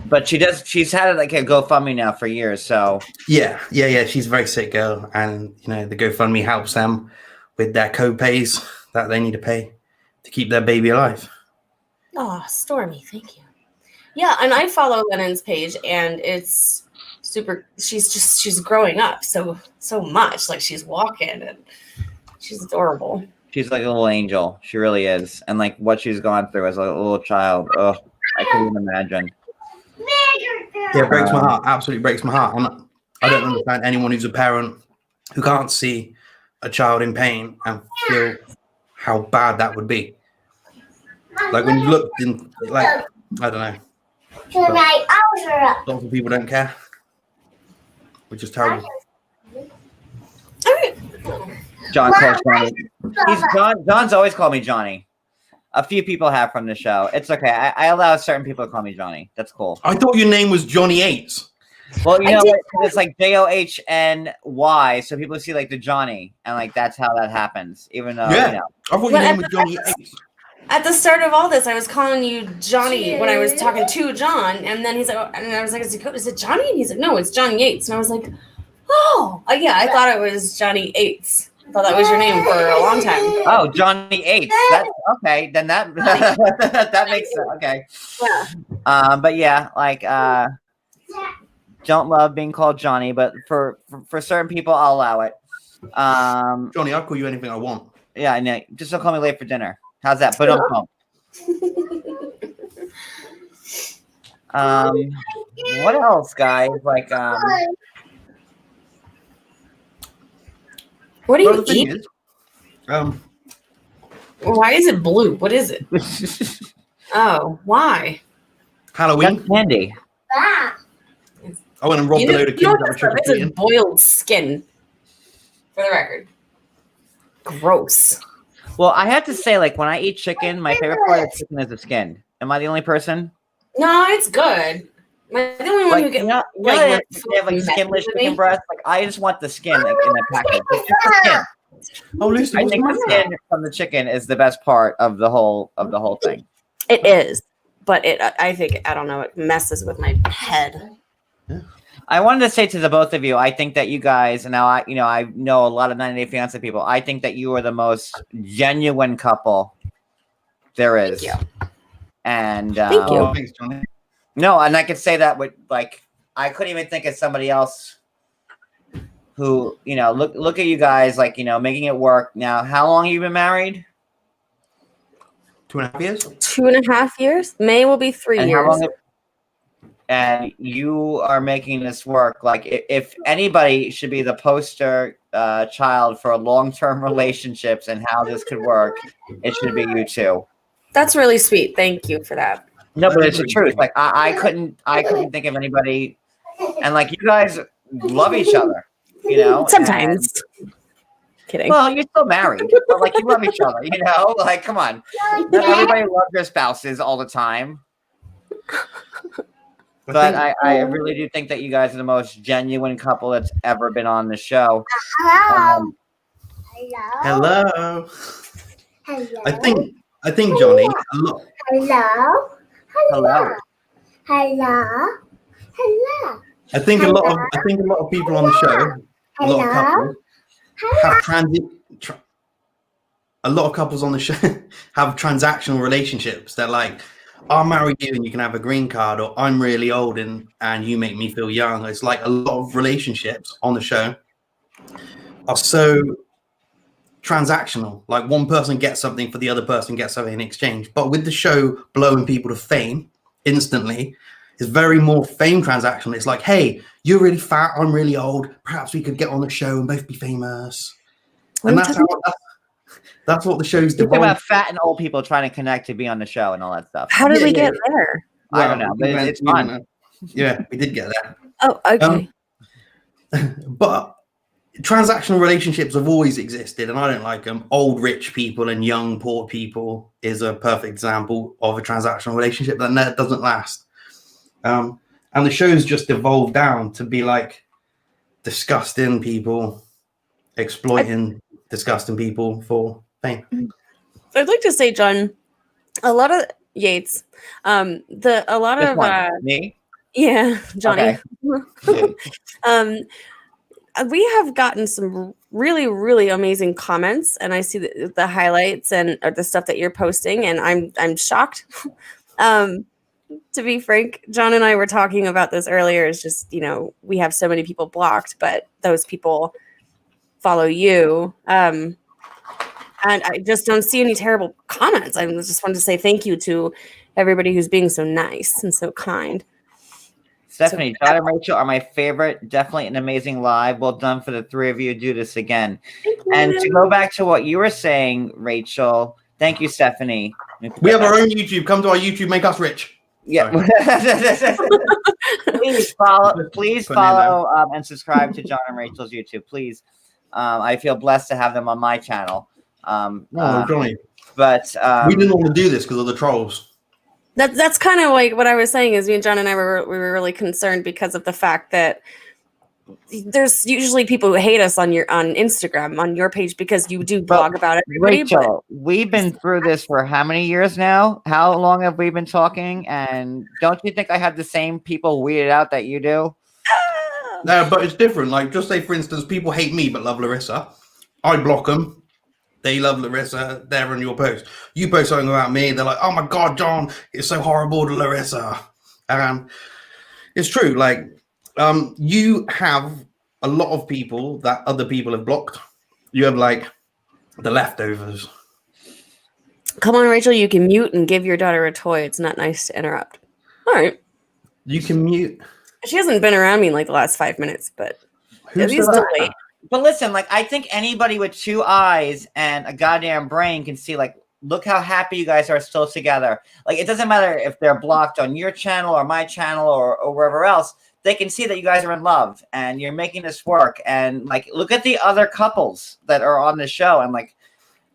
But she's had it like a GoFundMe now for years. So Yeah. She's a very sick girl, and the GoFundMe helps them with their co-pays that they need to pay to keep their baby alive. Oh, Stormy, thank you. Yeah, and I follow Lennon's page, and it's super. She's growing up so much. Like, she's walking, and she's adorable. she's like a little angel. She really is. And like what she's gone through as a little child. Oh, I couldn't even imagine. Yeah, it breaks my heart. Absolutely breaks my heart. And I don't understand anyone who's a parent who can't see a child in pain and feel how bad that would be. Like when you look in, like, I don't know. Lots of people don't care, which is terrible. John calls Johnny. John's always called me Johnny. A few people have from the show. It's okay. I allow certain people to call me Johnny. That's cool. I thought your name was Johnny Eights. Well, you know what? It's like JOHNY, so people see like the Johnny, and like that's how that happens. Even though, I thought your name was Johnny Eights. At the start of all this, I was calling you Johnny when I was talking to John, and then he's like, and I was like, is it Johnny? And he's like, no, it's Johnny Yates. And I was like, oh, yeah, I thought it was Johnny Yates. I thought that was your name for a long time. Oh, Johnny Yates. That's okay. Then that that makes sense. Okay. Yeah. But yeah, like don't love being called Johnny, but for certain people, I'll allow it. Johnny, I'll call you anything I want. Yeah, I know. Just don't call me late for dinner. How's that? But what else, guys? Like what do you eat? Why is it blue? What is it? Oh, why? Halloween. That's candy. Ah. I went and robbed a load of kids that were It's a boiled skin, for the record. Gross. Well, I have to say, like when I eat chicken, my favorite part of chicken is the skin. Am I the only person? No, it's good. Am I the only one who gets they have like skinless chicken breast. Like I just want the skin like, in the package. Like, just the skin. Oh, Lucy, I think the skin from the chicken is the best part of the whole thing. It is, but I think I don't know. It messes with my head. Yeah. I wanted to say to the both of you, I think that you guys, and now I know a lot of 90 Day Fiance people. I think that you are the most genuine couple there is. Thank you. And Thank you. Thanks, Johnny. No, and I could say that with like I couldn't even think of somebody else who look at you guys like making it work. Now, how long have you been married? 2.5 years. 2.5 years. May will be 3 And years. how long? And you are making this work. Like if anybody should be the poster child for long-term relationships and how this could work, it should be you two. That's really sweet. Thank you for that. No, but it's the truth. Like I couldn't think of anybody, and like you guys love each other, Sometimes. Kidding. Well, you're still married, but like you love each other, Like come on, not everybody loves their spouses all the time. But I really do think that you guys are the most genuine couple that's ever been on the show. Hello. I think Johnny. A lot. Hello. I think a lot of people on the show, a lot of couples have a lot of couples on the show have transactional relationships. They're like, I'll marry you and you can have a green card, or I'm really old and you make me feel young. It's like a lot of relationships on the show are so transactional. Like one person gets something for the other person gets something in exchange. But with the show blowing people to fame instantly, it's very more fame transactional. It's like, hey, you're really fat, I'm really old. Perhaps we could get on the show and both be famous. And that's what the show's Think devolved. about fat and old people trying to connect to be on the show and all that stuff. How did we get there? I don't know, but it's fun. Yeah, we did get there. Oh, okay. But transactional relationships have always existed, and I don't like them. Old rich people and young poor people is a perfect example of a transactional relationship that doesn't last. And the show's just evolved down to be like disgusting people exploiting disgusting people for fame. I'd like to say, John, a lot of Yates, a lot This of one, me. yeah, Johnny. Okay. We have gotten some really, really amazing comments, and I see the highlights and or the stuff that you're posting, and I'm shocked. To be frank, John and I were talking about this earlier. It's just, we have so many people blocked, but those people follow you. And I just don't see any terrible comments. I just wanted to say thank you to everybody who's being so nice and so kind. Stephanie, John and Rachel are my favorite. Definitely an amazing live. Well done for the three of you. Do this again. And to go back to what you were saying, Rachel, thank you, Stephanie. We have our own YouTube. Come to our YouTube. Make us rich. Yeah. Please follow and subscribe to John and Rachel's YouTube, please. I feel blessed to have them on my channel. Johnny. But we didn't want to do this because of the trolls. That's kind of like what I was saying. Is me and John and I were really concerned because of the fact that there's usually people who hate us on Instagram, on your page, because you do blog about everybody. Rachel, we've been through this for how many years now? How long have we been talking? And don't you think I have the same people weeded out that you do? No, but it's different. Like, just say, for instance, people hate me but love Larissa. I block them. They love Larissa. They're on your post. You post something about me. They're like, oh my God, John, it's so horrible to Larissa. And it's true. Like, you have a lot of people that other people have blocked. You have like the leftovers. Come on, Rachel, you can mute and give your daughter a toy. It's not nice to interrupt. All right. You can mute. She hasn't been around me in like the last 5 minutes, but Who's he's that? still late. But listen, like, I think anybody with two eyes and a goddamn brain can see, like, look how happy you guys are still together. Like, it doesn't matter if they're blocked on your channel or my channel or wherever else. They can see that you guys are in love and you're making this work. And, like, look at the other couples that are on the show. And, like,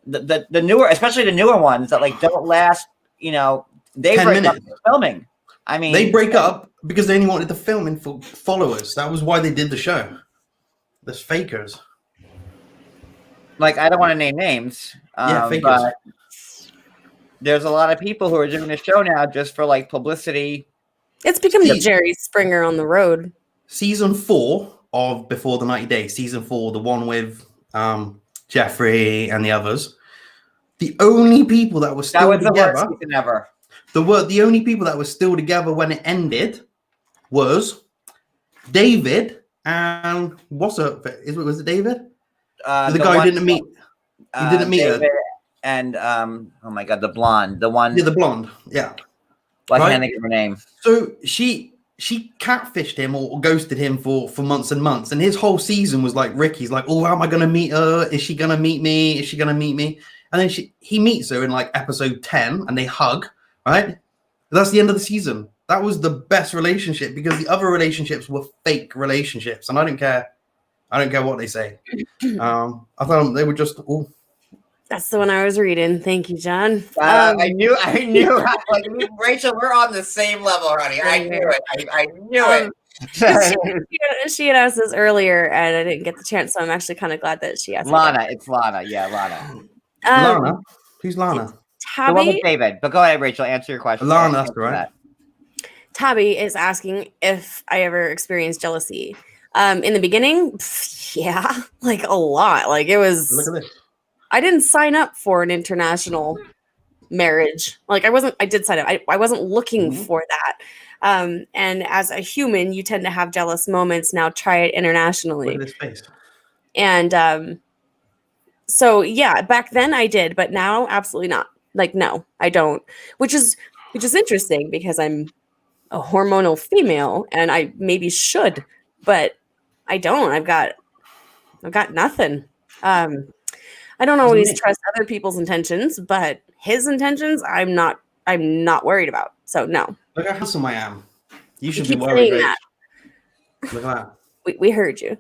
the newer, especially the newer ones that, like, don't last, they 10 break up minutes. filming. I mean, they break up because they only wanted the filming for followers. That was why they did the show. There's fakers. Like, I don't want to name names. Fakers. But there's a lot of people who are doing the show now just for, like, publicity. It's become the Jerry Springer on the road. Season 4 of Before the 90 Days, season 4, the one with Jeffrey and the others. The only people that were still together. The worst season ever. The only people that were still together when it ended was David and was it David? The guy who didn't meet. He didn't meet her. And oh my God, the blonde, the one. Yeah, the blonde. Yeah. Well, I can't think of her name. So she catfished him or ghosted him for months and months, and his whole season was like Ricky's like, oh, how am I gonna meet her? Is she gonna meet me? Is she gonna meet me? And then he meets her in like episode 10, and they hug. Right? That's the end of the season. That was the best relationship because the other relationships were fake relationships, and I don't care. I don't care what they say. I thought they were just. Ooh. That's the one I was reading. Thank you, John. I knew. Like, Rachel, we're on the same level, honey. I knew it. I knew it. She had asked this earlier, and I didn't get the chance, so I'm actually kind of glad that she asked. Lana, it's Lana. Yeah, Lana. Lana? Who's Lana? Tabby, the one with David. But go ahead, Rachel. Answer your question. Lana, that's right. Tabby is asking if I ever experienced jealousy. In the beginning, yeah, like a lot. Like it was. Look at this. I didn't sign up for an international marriage. Like I did sign up. I wasn't looking for that. And as a human, you tend to have jealous moments. Now try it internationally. Look at this face. And so yeah, back then I did, but now absolutely not. Like, no, I don't, which is interesting because I'm a hormonal female and I maybe should, but I don't. I've got nothing. I don't always trust other people's intentions, but his intentions, I'm not worried about. So no. Look how handsome I am. You should You be keep worried. saying that. Look at that. We heard you.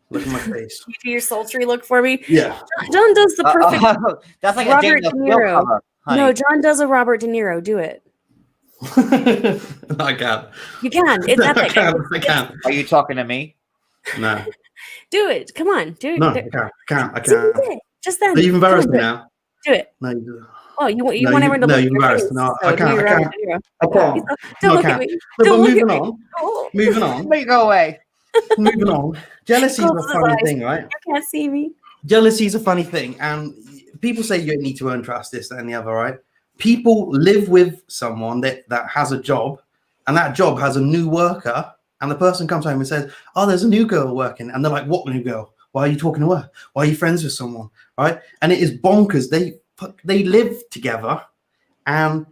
Look at my face. You do your sultry look for me. Yeah. John does the perfect that's like Robert a De Niro. No, John does a Robert De Niro. Do it. I can't. You can. It's epic. I can't. Are you talking to me? No. Do it. Come on. Do it. No, Do- I can't. I do can't. it. Just then. You've Come embarrassed on, me do it. now. Do it. No, you, Oh, you want no, everyone to no, look at you've your embarrassed. face. No, So I do can't. your I Robert can't. De Niro. I can't. Don't No, I look at can't. me. No, Don't but look moving at me. on. Oh. Moving on. Make it go away. Moving on. Jealousy is Close a his funny eyes. thing, right? You can't see me. Jealousy is a funny thing, and people say you need to earn trust, this, that, and the other, right? People live with someone that has a job, and that job has a new worker, and the person comes home and says, "Oh, there's a new girl working," and they're like, "What new girl? Why are you talking to her? Why are you friends with someone?" Right? And it is bonkers. They live together, and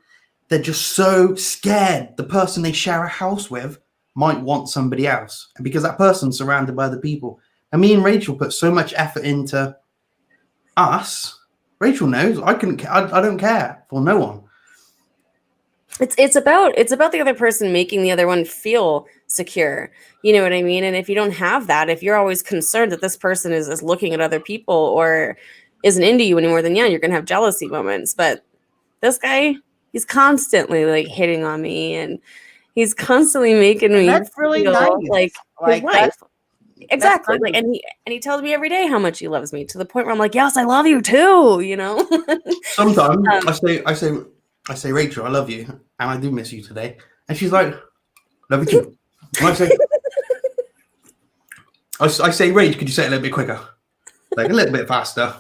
they're just so scared the person they share a house with might want somebody else, and because that person's surrounded by other people. And me and Rachel put so much effort into us. Rachel knows I don't care for no one. It's about the other person making the other one feel secure. You know what I mean? And if you don't have that, if you're always concerned that this person is looking at other people or isn't into you anymore, then yeah, you're gonna have jealousy moments. But this guy, he's constantly like hitting on me, and he's constantly making me That's really feel nice. like his wife. That's Exactly. nice. Like, and he tells me every day how much he loves me, to the point where I'm like, yes, I love you too. You know. Sometimes I say, Rachel, I love you, and I do miss you today. And she's like, love you too. And I say, Rach, could you say it a little bit quicker? Like a little bit faster.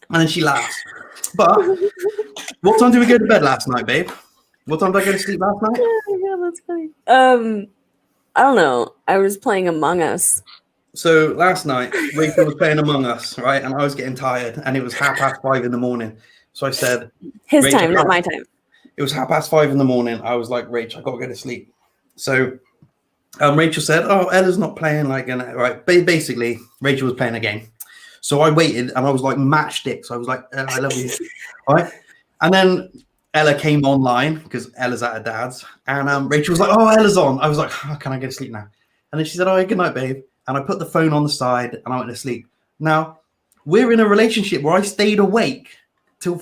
And then she laughs. But what time did we go to bed last night, babe? What time did I go to sleep last night? Yeah, that's funny. I don't know. I was playing Among Us. So last night, Rachel was playing Among Us, right? And I was getting tired, and it was 5:30 in the morning. So I said, His Rachel, time, not my time. It was 5:30 in the morning. I was like, Rach, I got to go to sleep. So Rachel said, oh, Ella's not playing. Right. Basically, Rachel was playing a game. So I waited, and I was like matchstick. So I was like, Ella, I love you. All right. And then Ella came online because Ella's at her dad's. And Rachel was like, oh, Ella's on. I was like, oh, can I go to sleep now? And then she said, oh, good night, babe. And I put the phone on the side, and I went to sleep. Now, we're in a relationship where I stayed awake till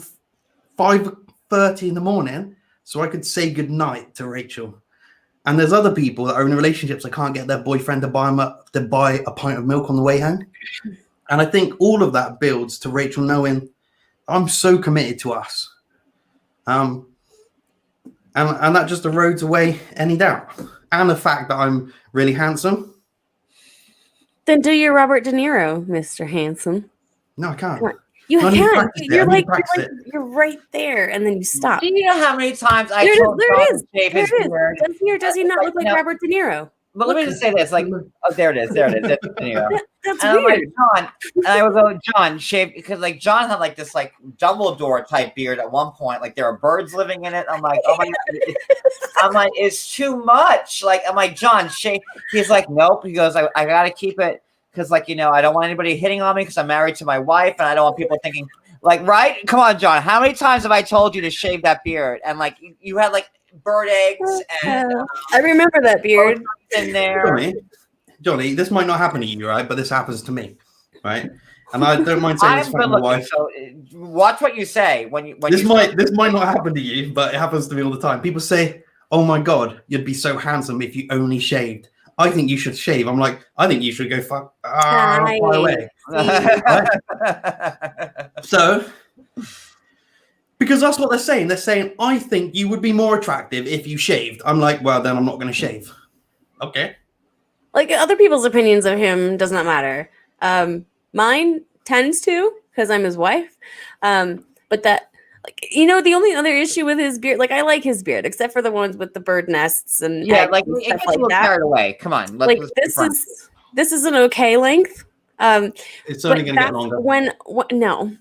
5:30 in the morning so I could say goodnight to Rachel. And there's other people that are in relationships that can't get their boyfriend to buy a pint of milk on the way home. And I think all of that builds to Rachel knowing I'm so committed to us. And that just erodes away any doubt. And the fact that I'm really handsome. Then do your Robert De Niro, Mr. Handsome. No, I can't. You I need to can. practice it. I You're need to like practice it. you're right there, and then you stop. Do you know how many times I There it is. told There John it to is. shave There his it is. beard? Does he not look like No. Robert De Niro? But let me just say this: like, oh, there it is. There it is. That's De Niro. That's And I'm like, weird. John, and I would go, John, shave, because like John had like this like Dumbledore type beard at one point. Like there are birds living in it. I'm like, oh my God. I'm like, it's too much. Like, I'm like, John, shave. He's like, nope. He goes, I got to keep it because, like, you know, I don't want anybody hitting on me because I'm married to my wife, and I don't want people thinking, like, right? Come on, John. How many times have I told you to shave that beard? And like, you had like bird eggs and I remember that beard. in there. Johnny, this might not happen to you, right? But this happens to me, right? And I don't mind saying this I'm for good my looking, wife. so watch what you say when This you might not happen to you, but it happens to me all the time. People say, "Oh my God, you'd be so handsome if you only shaved." I think you should shave. I'm like, I think you should go far away. Right? So, because that's what they're saying. They're saying, I think you would be more attractive if you shaved. I'm like, well, then I'm not going to shave. Okay. Like other people's opinions of him does not matter. Mine tends to, because I'm his wife. But that, like, you know, the only other issue with his beard, like I like his beard, except for the ones with the bird nests and yeah, eggs like and it stuff gets like a little that. carried away. Come on, Like this is an okay length. It's only going to get that's longer. No.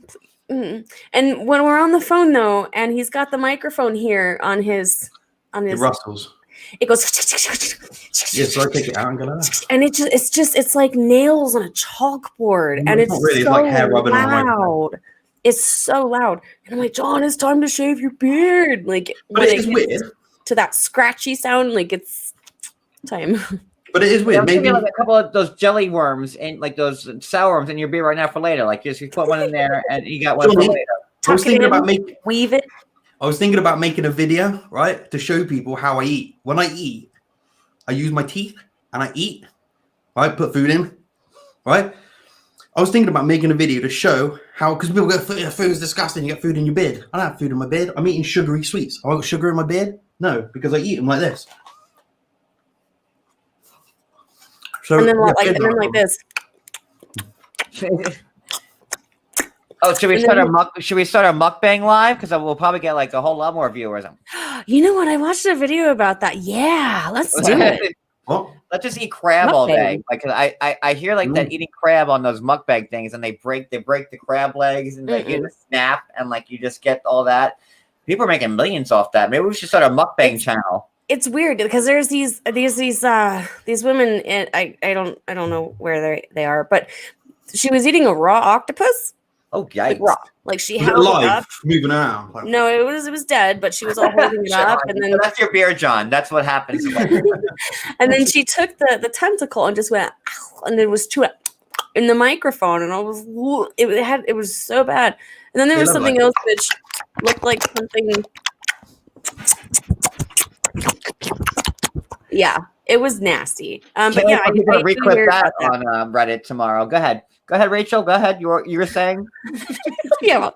And when we're on the phone though, and he's got the microphone here on his It rustles. it goes Yeah, so I take it out and go like that. and it's like nails on a chalkboard, No, and it's it's not really. It's so like hair rubbing on a microphone. loud. It's so loud, and I'm like, John, it's time to shave your beard. Like But when it is gets weird. to that scratchy sound, like it's time. But it is weird. I'm Maybe thinking like a couple of those jelly worms and like those sour worms in your beer right now for later. Like just you put one in there and you got one for Johnny, later. I was Tuck it thinking in, about making. weave it. I was thinking about making a video, right, to show people how I eat. When I eat, I use my teeth and I eat. Right, put food in. right? I was thinking about making a video to show how, because people go, food's disgusting, you get food in your beard. I don't have food in my beard. I'm eating sugary sweets. Have I got sugar in my beard? No, because I eat them like this. So, And then yeah, like this. Oh, should we start a mukbang live? Because we'll probably get like a whole lot more viewers. You know what? I watched a video about that. Yeah, let's do it. What? Let's just eat crab all day. Like I hear like that eating crab on those mukbang things, and they break the crab legs, and they get a snap, and like you just get all that. People are making millions off that. Maybe we should start a mukbang channel. It's weird because there's these women. I don't know where they are, but she was eating a raw octopus. Oh, yikes! Like raw, like she held alive, it up, moving around. Like, no, it was dead, but she was all holding it up, and then that's your beer, John. That's what happens. and then she took the tentacle and just went, and it was too in the microphone, and I was it was so bad. And then there was something else which looked like something. Yeah, it was nasty. But yeah, I'm gonna reclip that on Reddit tomorrow. Go ahead, Rachel. Go ahead. You were saying? Yeah.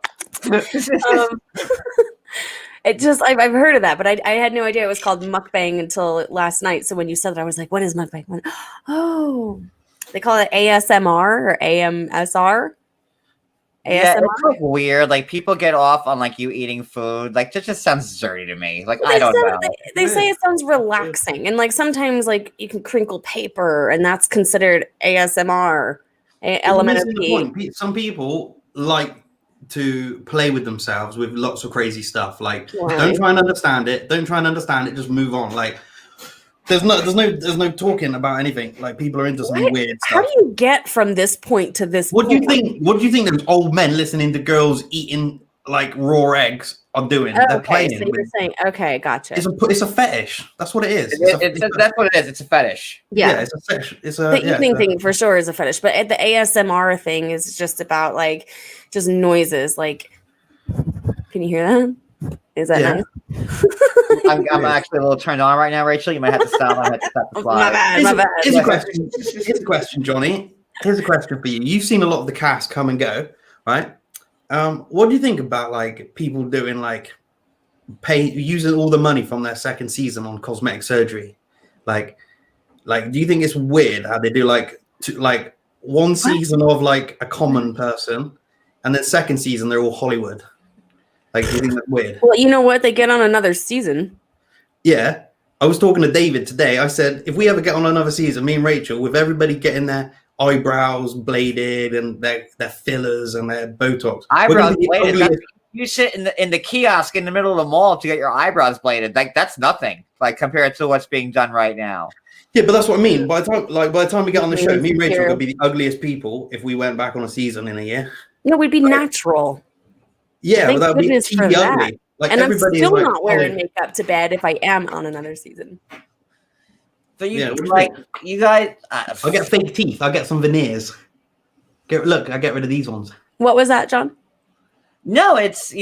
It just I've heard of that, but I had no idea it was called mukbang until last night. So when you said that, I was like, "What is mukbang?" I went, oh, they call it ASMR or AMSR. Yeah, it's like weird. Like people get off on like you eating food. Like that just sounds dirty to me. Like I don't know. They say it sounds relaxing, and like sometimes like you can crinkle paper, and that's considered ASMR. Element of some people like to play with themselves with lots of crazy stuff. Like don't try and understand it. Just move on. Like there's no talking about anything. Like people are into some weird stuff. How do you get from this point to this What point? do you think those old men listening to girls eating like raw eggs are doing? They're playing. So you're saying, okay, gotcha. It's a fetish. That's what it is. That's what it is. It's a fetish. Yeah, it's a fetish. The eating thing for sure is a fetish, but the ASMR thing is just about like just noises. Like, can you hear that? Is that nice? I'm actually a little turned on right now, Rachel. You might have to stop. I have to stop the slide. My bad. Here's a question, Johnny. Here's a question for you. You've seen a lot of the cast come and go, right? What do you think about like people doing like using all the money from their second season on cosmetic surgery? Like, do you think it's weird how they do like one season of like a common person, and then second season they're all Hollywood? Like, do you think that's weird? Well, you know what? They get on another season. Yeah. I was talking to David today. I said, if we ever get on another season, me and Rachel, with everybody getting their eyebrows bladed and their fillers and their Botox. Eyebrows bladed? You sit in the kiosk in the middle of the mall to get your eyebrows bladed. Like, that's nothing, like, compared to what's being done right now. Yeah, but that's what I mean. By the time we get on the show, me and Rachel would be the ugliest people if we went back on a season in a year. No, we'd be natural. Yeah, Thank that would be for ugly. Like, and I'm still like, not wearing makeup to bed if I am on another season. So you guys, I'll get fake teeth. I'll get some veneers. I get rid of these ones. What was that, John? No, it's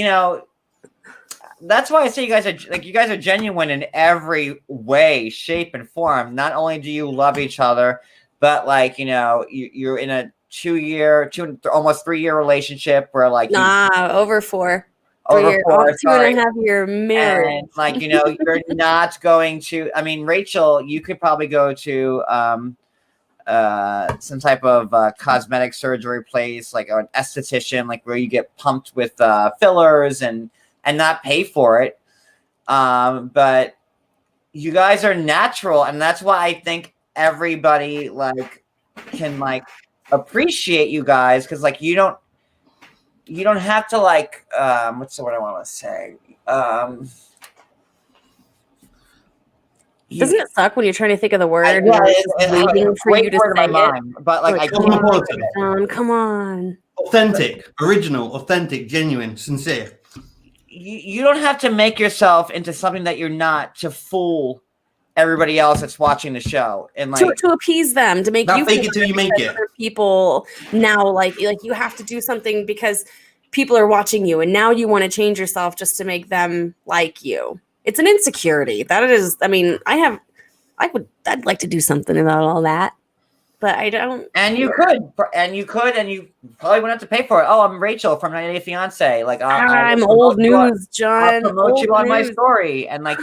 that's why I say you guys are genuine in every way, shape, and form. Not only do you love each other, but like you're in a 2 year, almost 3 year relationship where like over 4. Over 4, 2.5 year marriage. And, like you're not going to. I mean, Rachel, you could probably go to some type of cosmetic surgery place, like an esthetician, like where you get pumped with fillers and not pay for it. But you guys are natural, and that's why I think everybody like can like appreciate you guys, because like you don't have to like what's the word I want to say? Doesn't it suck when you're trying to think of the word? It's waiting for you to say it. mind, but like I can't. Come on. Authentic, original, authentic, genuine, sincere. You don't have to make yourself into something that you're not to fool everybody else that's watching the show, and like to appease them, to make not you fake it till you make it. Other people now like you have to do something because people are watching you, and now you want to change yourself just to make them like you. It's an insecurity. That is. I mean, I'd like to do something about all that. but I don't. And you could, and you probably wouldn't have to pay for it. Oh, I'm Rachel from 90 Day Fiance. Like, I'm old news, I'll John. promote Old you on my news. story. And like,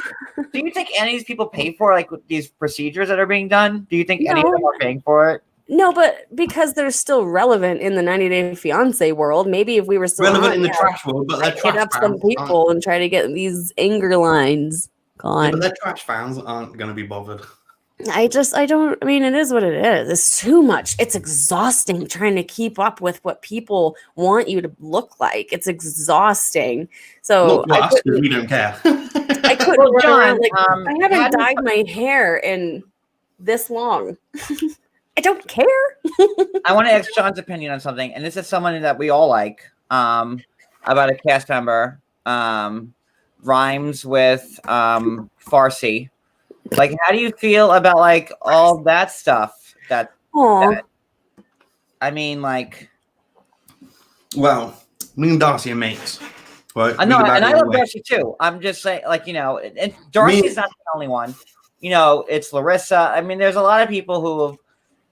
do you think any of these people pay for like these procedures that are being done? Do you think any of them are paying for it? No, but because they're still relevant in the 90 Day Fiance world, maybe if we were still relevant in the trash world, but they're hit trash up some fans. people and try to get these anger lines gone. Yeah, but their trash fans aren't going to be bothered. I mean, it is what it is. It's too much. It's exhausting trying to keep up with what people want you to look like. It's exhausting. So Not to us, because we don't care. I couldn't Well, run John, around like I haven't dyed my hair in this long. I don't care. I want to ask John's opinion on something, and this is someone that we all like. About a cast member, rhymes with Farsi. Like, how do you feel about like all that stuff? That I mean, like, well, me and Darcy are mates, right? I know, and I love Darcy too. I'm just saying, like, and Darcy's not the only one. It's Larissa. I mean, there's a lot of people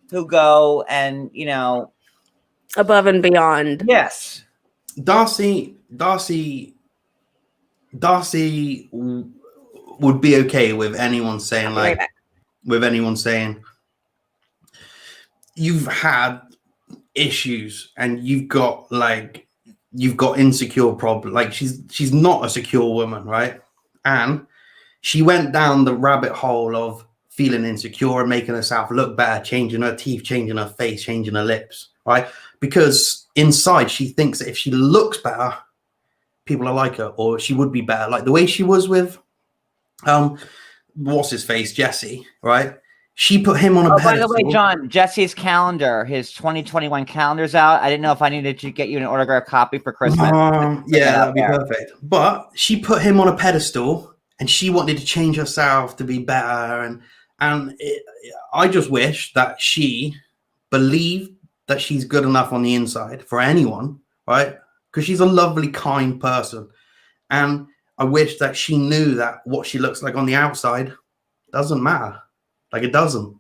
who go and above and beyond. Yes, Darcy would be okay with anyone saying you've had issues and you've got insecure problems. Like, she's not a secure woman, right? And she went down the rabbit hole of feeling insecure and making herself look better, changing her teeth, changing her face, changing her lips, right? Because inside she thinks that if she looks better, people are like her, or she would be better. Like the way she was with what's his face, Jesse, right? She put him on a pedestal. By the way, John, Jesse's calendar, his 2021 calendar's out. I didn't know if I needed to get you an autographed copy for Christmas. Yeah, that'd be perfect. But she put him on a pedestal, and she wanted to change herself to be better. I just wish that she believed that she's good enough on the inside for anyone, right? Because she's a lovely, kind person. And I wish that she knew that what she looks like on the outside doesn't matter. Like, it doesn't.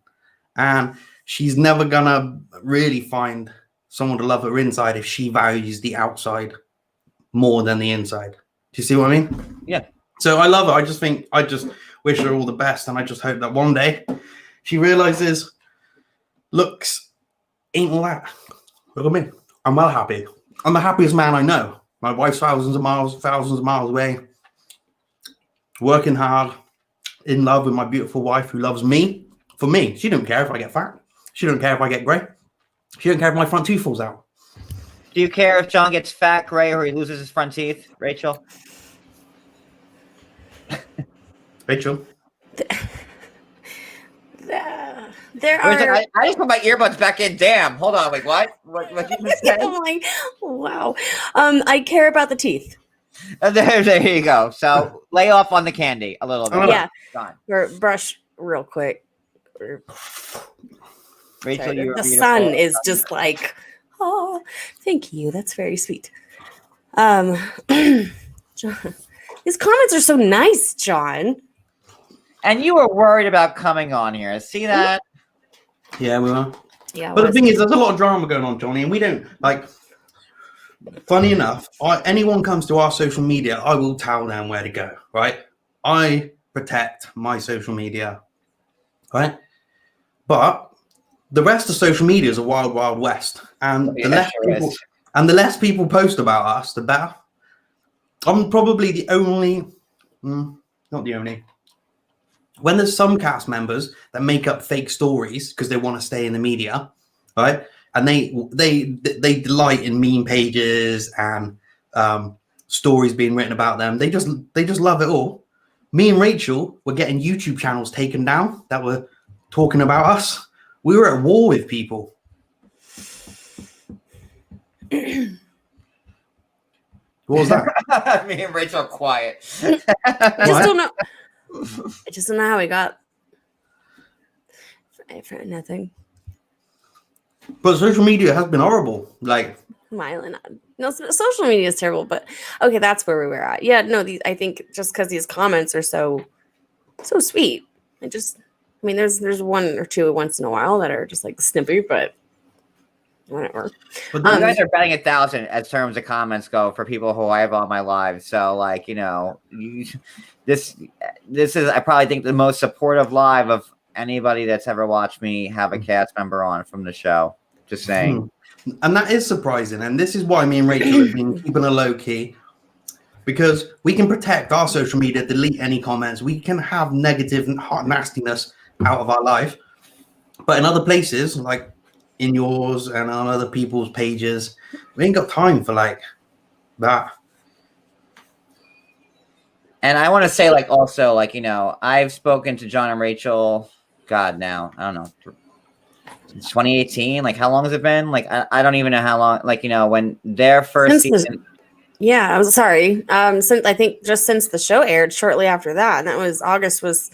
And she's never gonna really find someone to love her inside if she values the outside more than the inside. Do you see what I mean? Yeah. So I love her. I just wish her all the best. And I just hope that one day she realizes looks ain't all that. Look at me. I'm well happy. I'm the happiest man I know. My wife's thousands of miles away, working hard, in love with my beautiful wife who loves me for me. She don't care if I get fat. She don't care if I get grey. She don't care if my front tooth falls out. Do you care if John gets fat, gray, or he loses his front teeth, Rachel? Rachel? I just put my earbuds back in. Damn. Hold on. Wait, what? What you just said? I'm like, wow. I care about the teeth. There you go. So lay off on the candy a little bit. Yeah. Gone. Or brush real quick. Rachel, the sun is just like, oh, thank you. That's very sweet. John, these comments are so nice, John. And you were worried about coming on here. See that? Yeah, we are. Yeah. But the thing is, there's a lot of drama going on, Johnny, and we don't like. Funny enough, anyone comes to our social media, I will tell them where to go. Right? I protect my social media. Right? But the rest of social media is a wild, wild west, and the less people post about us, the better. I'm probably the only, not the only. When there's some cast members that make up fake stories because they want to stay in the media, right? And they delight in meme pages and stories being written about them. They just love it all. Me and Rachel were getting YouTube channels taken down that were talking about us. We were at war with people. What was that? Me and Rachel are quiet. I just don't know. I just don't know how we got for nothing. But social media has been horrible. Like, Smiling. No, social media is terrible. But okay, that's where we were at. Yeah, no. I think just because these comments are so sweet, I mean, there's one or two once in a while that are just like snippy, but whatever. But You then, guys are betting 1,000 as terms of comments go for people who I have on my live. So, like, this is, I probably think, the most supportive live of anybody that's ever watched me have a cast member on from the show. Just saying. and that is surprising. And this is why me and Rachel have been keeping a low key, because we can protect our social media, delete any comments. We can have negative and hot nastiness out of our life. But in other places, like in yours and on other people's pages, we ain't got time for like that. And I want to say, like, also, like, I've spoken to John and Rachel, God, now, I don't know, since 2018. Like, how long has it been? Like, I don't even know how long, like, when their first season. Yeah, I was sorry. Since I think just since the show aired, shortly after that, and that was August was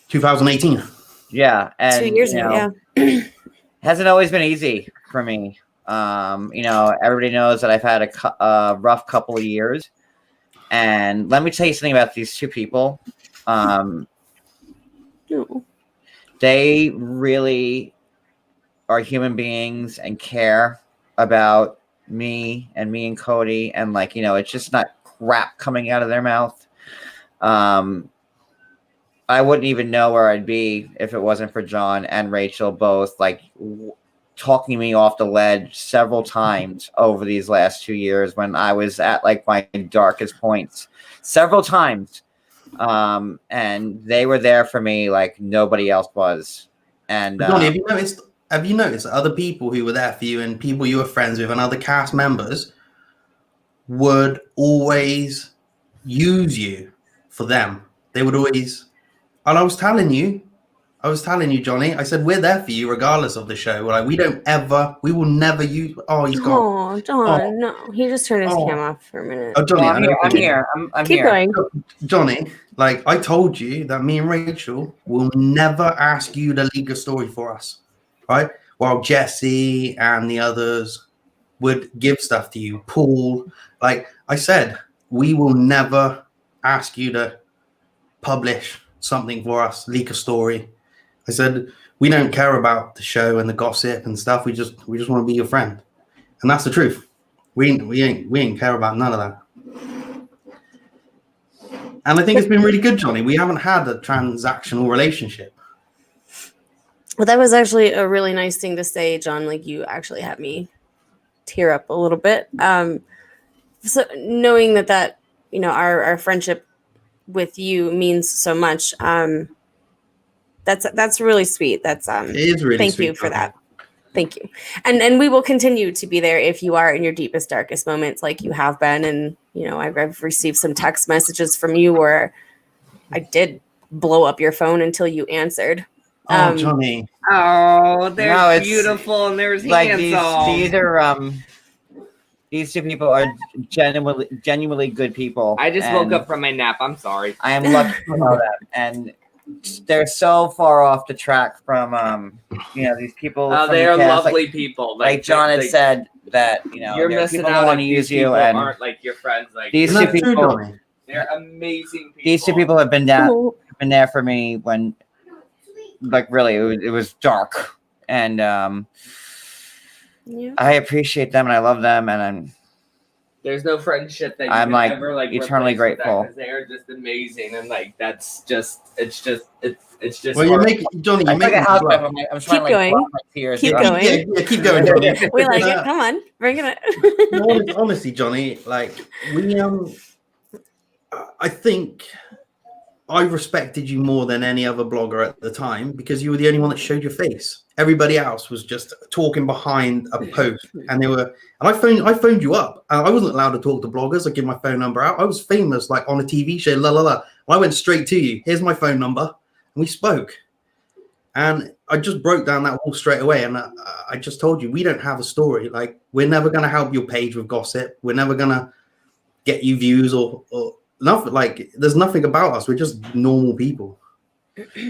2018. Yeah, and 2 years ago. Yeah, hasn't always been easy for me. Everybody knows that I've had a rough couple of years, and let me tell you something about these two people. They really are human beings and care about me and Cody, and like, it's just not crap coming out of their mouth. I wouldn't even know where I'd be if it wasn't for John and Rachel both like talking me off the ledge several times over these last 2 years when I was at like my darkest points several times. And they were there for me like nobody else was. And Johnny, have you noticed that other people who were there for you and people you were friends with and other cast members would always use you for them? They would always, and I was telling you, Johnny, I said, we're there for you regardless of the show. We're like, we will never use, he's gone. Oh, John, no. He just turned his cam off for a minute. Oh, Johnny, I'm here. I'm Keep here. going. Johnny, like I told you that me and Rachel will never ask you to leak a story for us, right? While Jesse and the others would give stuff to you, Paul, like I said, we will never ask you to publish something for us, leak a story. I said, we don't care about the show and the gossip and stuff. We just want to be your friend. And that's the truth. We ain't care about none of that. And I think it's been really good, Johnny. We haven't had a transactional relationship. Well, that was actually a really nice thing to say, John. Like, you actually had me tear up a little bit. So knowing that our friendship with you means so much. That's really sweet. That's It is really thank sweet, you for Johnny. that. Thank you. And we will continue to be there if you are in your deepest, darkest moments like you have been. And, I've received some text messages from you where I did blow up your phone until you answered. Oh, Johnny. Oh, they're No, it's beautiful, and there's like handsome. these are these two people are genuinely good people. I just woke up from my nap. I'm sorry. I am lucky to know that, and they're so far off the track from these people. Oh, from they the are cast. lovely people. Like John had said that you're missing people out want to if use these you, people and aren't like your friends. Like these Isn't two that true, people, Johnny? they're amazing people. these two people have been been there for me when, like, really, it was dark, and Yeah. I appreciate them and I love them, and There's no friendship that you I'm, can like, ever like eternally replace with that, grateful. 'cause they are just amazing, and like it's just. Well, you're making Johnny. I You're took making a house me laugh. I'm trying Keep to like going. block my tears. Keep here. going. Yeah, keep going, Johnny. We like it. Come on, bring it. No, honestly, Johnny, like we I think I respected you more than any other blogger at the time because you were the only one that showed your face. Everybody else was just talking behind a post, and I phoned you up. I wasn't allowed to talk to bloggers. I give my phone number out. I was famous, like on a TV show, la la la. I went straight to you. Here's my phone number, and we spoke. And I just broke down that wall straight away, and I just told you we don't have a story. Like we're never gonna help your page with gossip. We're never gonna get you views or nothing. Like there's nothing about us. We're just normal people.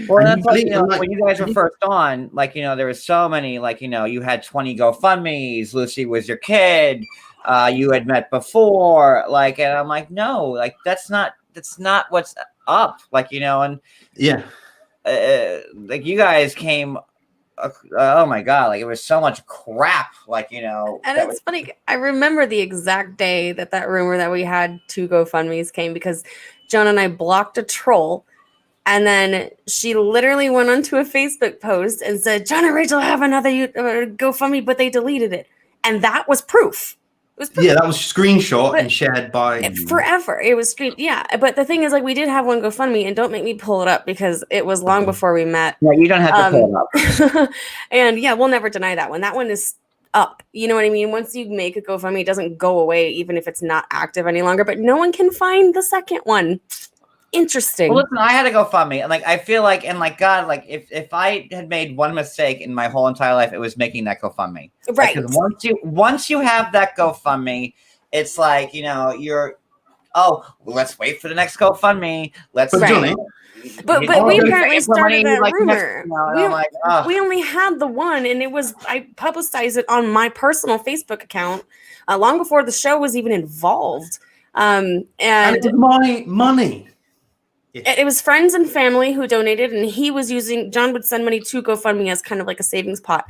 Well, And that's you like, believe- when you guys were first on, like, there was so many, like, you had 20 GoFundMes, Lucy was your kid, you had met before, like, and I'm like, no, like, that's not what's up, like, and Yeah. like you guys came. Oh my god! Like it was so much crap. Like And it's funny. I remember the exact day that rumor that we had 2 GoFundMe's came, because John and I blocked a troll, and then she literally went onto a Facebook post and said, "John and Rachel have another GoFundMe, but they deleted it," and that was proof. It was proof. Yeah, that was screenshot and shared by forever. It was screen. Yeah, but the thing is, like, we did have one GoFundMe, and don't make me pull it up because it was long before we met. Yeah, you don't have to pull it up. And yeah, we'll never deny that one. That one is up. You know what I mean? Once you make a GoFundMe, it doesn't go away, even if it's not active any longer. But no one can find the second one. Interesting. Well, listen, I had to GoFundMe, and like I feel like, and like God, like if I had made one mistake in my whole entire life, it was making that GoFundMe. Right. Because once you have that GoFundMe, it's like you're let's wait for the next GoFundMe. Let's Johnny. But we apparently started that like, rumor. We only had the one, and I publicized it on my personal Facebook account long before the show was even involved. And it was my money. It was friends and family who donated, and John would send money to GoFundMe as kind of like a savings pot.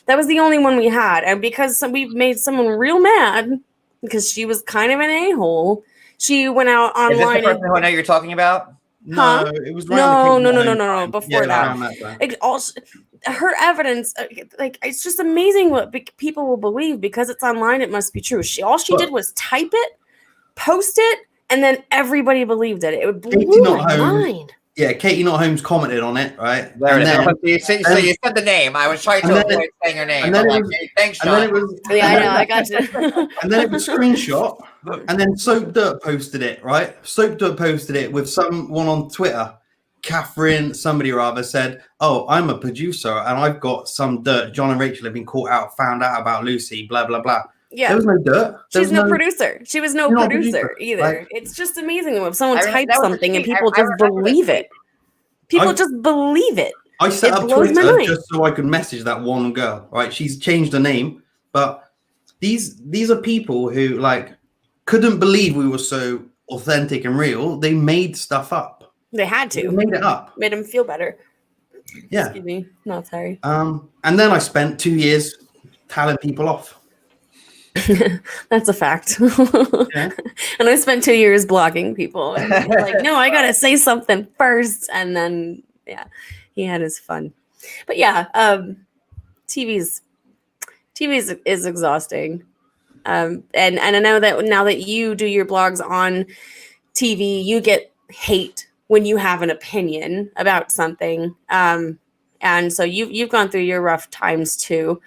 That was the only one we had. And because we made someone real mad, because she was kind of an a-hole, she went out online. Is this the person who I know you're talking about? No, it was no. Before that, her evidence, like, it's just amazing what people will believe because it's online. It must be true. All she did was type it, post it, and then everybody believed it. It blew my mind. Yeah, Katie Not Holmes commented on it, right? There it is. So you said the name. I was trying to avoid saying your name. Thanks, John. Yeah, I know. I got you. And then it was screenshot, and then Soap Dirt posted it, right? Soap Dirt posted it with someone on Twitter. Catherine, somebody or other, said, "Oh, I'm a producer, and I've got some dirt. John and Rachel have been found out about Lucy, blah, blah, blah." Yeah. There was no dirt. She's no producer. She was no producer either. Like, it's just amazing when someone types something and people just believe it. People just believe it. I set up Twitter just so I could message that one girl, right? She's changed her name, but these are people who like couldn't believe we were so authentic and real. They made stuff up. They had to. They made it up. Made them feel better. Yeah. Excuse me. No, sorry. And then I spent 2 years telling people off. That's a fact. Yeah. And I spent 2 years blogging people. And like, no, I gotta say something first, and then he had his fun. But yeah, TV is exhausting. And I know that now that you do your blogs on TV, you get hate when you have an opinion about something. And so you've gone through your rough times too.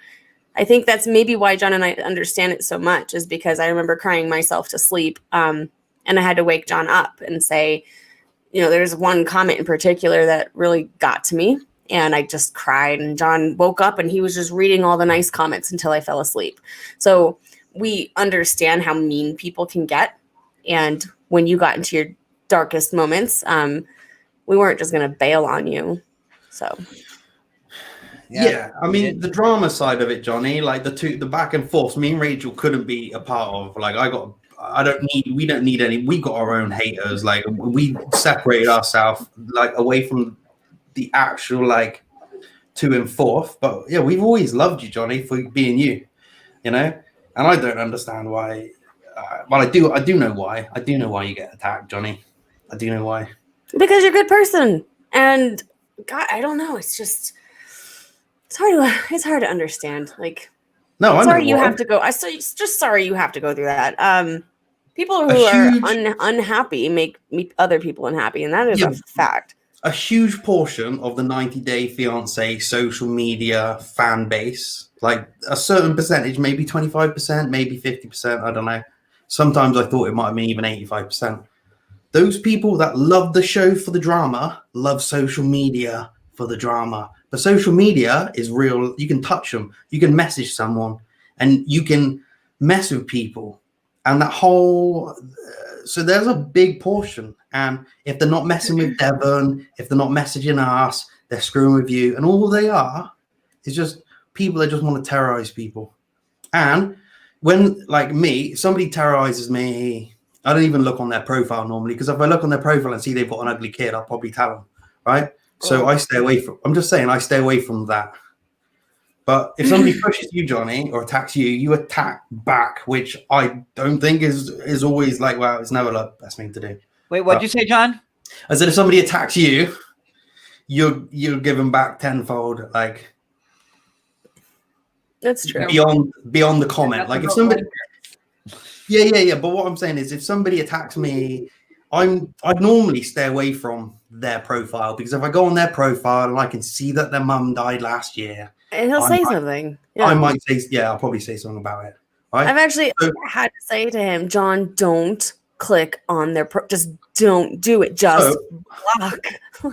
I think that's maybe why John and I understand it so much, is because I remember crying myself to sleep. And I had to wake John up and say, there's one comment in particular that really got to me. And I just cried, and John woke up and he was just reading all the nice comments until I fell asleep. So we understand how mean people can get. And when you got into your darkest moments, we weren't just going to bail on you. So. Yeah, I mean the drama side of it, Johnny, like the back and forth, me and Rachel couldn't be a part of. Like we don't need any. We got our own haters. Like we separated ourselves like away from the actual like 2 and 4th. But yeah, we've always loved you, Johnny, for being you. And I don't understand why. Well, I do know why. I do know why you get attacked, Johnny. I do know why. Because you're a good person, and God, I don't know. It's just. It's hard to understand. Like, no, I'm sorry you have to go. Just sorry you have to go through that. People who are unhappy make other people unhappy, and that is a fact. A huge portion of the 90-Day Fiance social media fan base, like a certain percentage, maybe 25%, maybe 50%, I don't know. Sometimes I thought it might have been even 85%. Those people that love the show for the drama love social media for the drama. But social media is real. You can touch them. You can message someone, and you can mess with people. And that whole so there's a big portion. And if they're not messing with Devon, if they're not messaging us, they're screwing with you. And all they are is just people that just want to terrorize people. And when, like me, somebody terrorizes me, I don't even look on their profile normally, because if I look on their profile and see they've got an ugly kid, I'll probably tell them, right? So I stay away from. I'm just saying, I stay away from that. But if somebody pushes you, Johnny, or attacks you, you attack back, which I don't think is always like, well, it's never the best thing to do. Wait, what'd you say, John? I said if somebody attacks you, you'll give them back tenfold, like That's true. beyond the comment. Like if somebody, yeah. But what I'm saying is, if somebody attacks me, I'd normally stay away from their profile, because if I go on their profile and I can see that their mum died last year, And he'll say something. Yeah. I might say, I'll probably say something about it. Right? I've actually had to say to him, John, don't click on their just don't do it. Just block.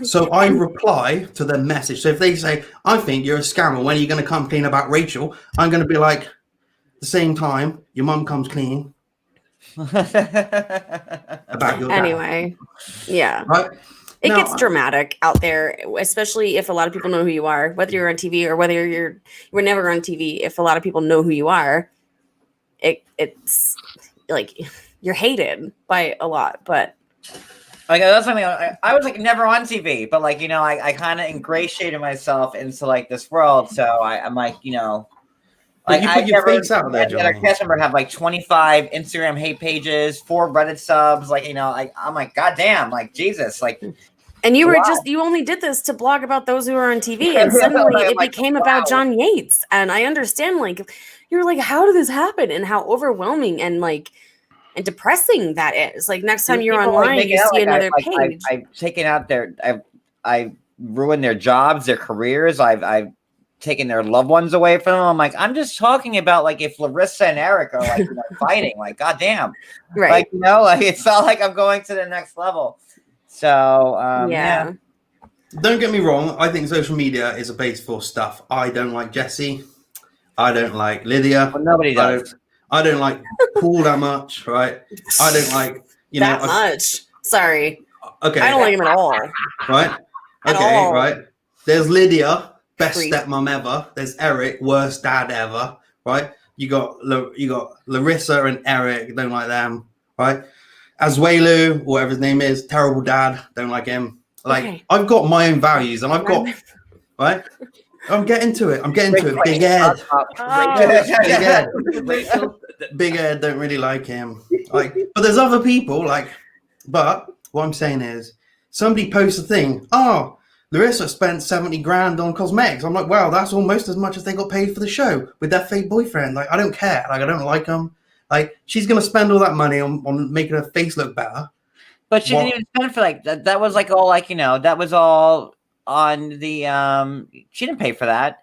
So I reply to their message. So if they say, I think you're a scammer, when are you going to come clean about Rachel? I'm going to be like, the same time your mum comes clean about your dad. Anyway, yeah. Right? It gets dramatic out there, especially if a lot of people know who you are, whether you're on TV or whether you're never on TV. If a lot of people know who you are, it's like you're hated by a lot. But like that's something I was like never on TV, but like I kind of ingratiated myself into like this world, so I'm like like you put your face out there, Johnny. I cast member have like 25 Instagram hate pages, 4 Reddit subs, like I'm like goddamn, like Jesus, like. And you were you only did this to blog about those who are on TV, and suddenly it became about John Yates. And I understand, like, you're like, how did this happen? And how overwhelming and depressing that is. Like, next time you're online, you see another page. I've taken out I've ruined their jobs, their careers. I've taken their loved ones away from them. I'm like, I'm just talking about like if Larissa and Eric are like fighting, like goddamn, right? Like like it's not like I'm going to the next level. So yeah. Don't get me wrong. I think social media is a base for stuff. I don't like Jesse. I don't like Lydia. Well, nobody does. I don't like Paul that much, right? I don't like that much. Sorry. Okay. I don't like him at all. Right. Okay. Right. There's Lydia, best stepmom ever. There's Eric, worst dad ever. Right. You got Larissa and Eric. Don't like them. Right. Azuelu, whatever his name is, terrible dad. Don't like him. Like I've got my own values, and I've got right. I'm getting to it. Big Ed. Big Ed. Don't really like him. Like, but there's other people. Like, but what I'm saying is, somebody posts a thing. Oh, Larissa spent 70 grand on cosmetics. I'm like, wow, that's almost as much as they got paid for the show with their fake boyfriend. Like, I don't care. Like, I don't like them. Like, she's gonna spend all that money on making her face look better. But she didn't even spend for like that. That was like all like that was all on the she didn't pay for that.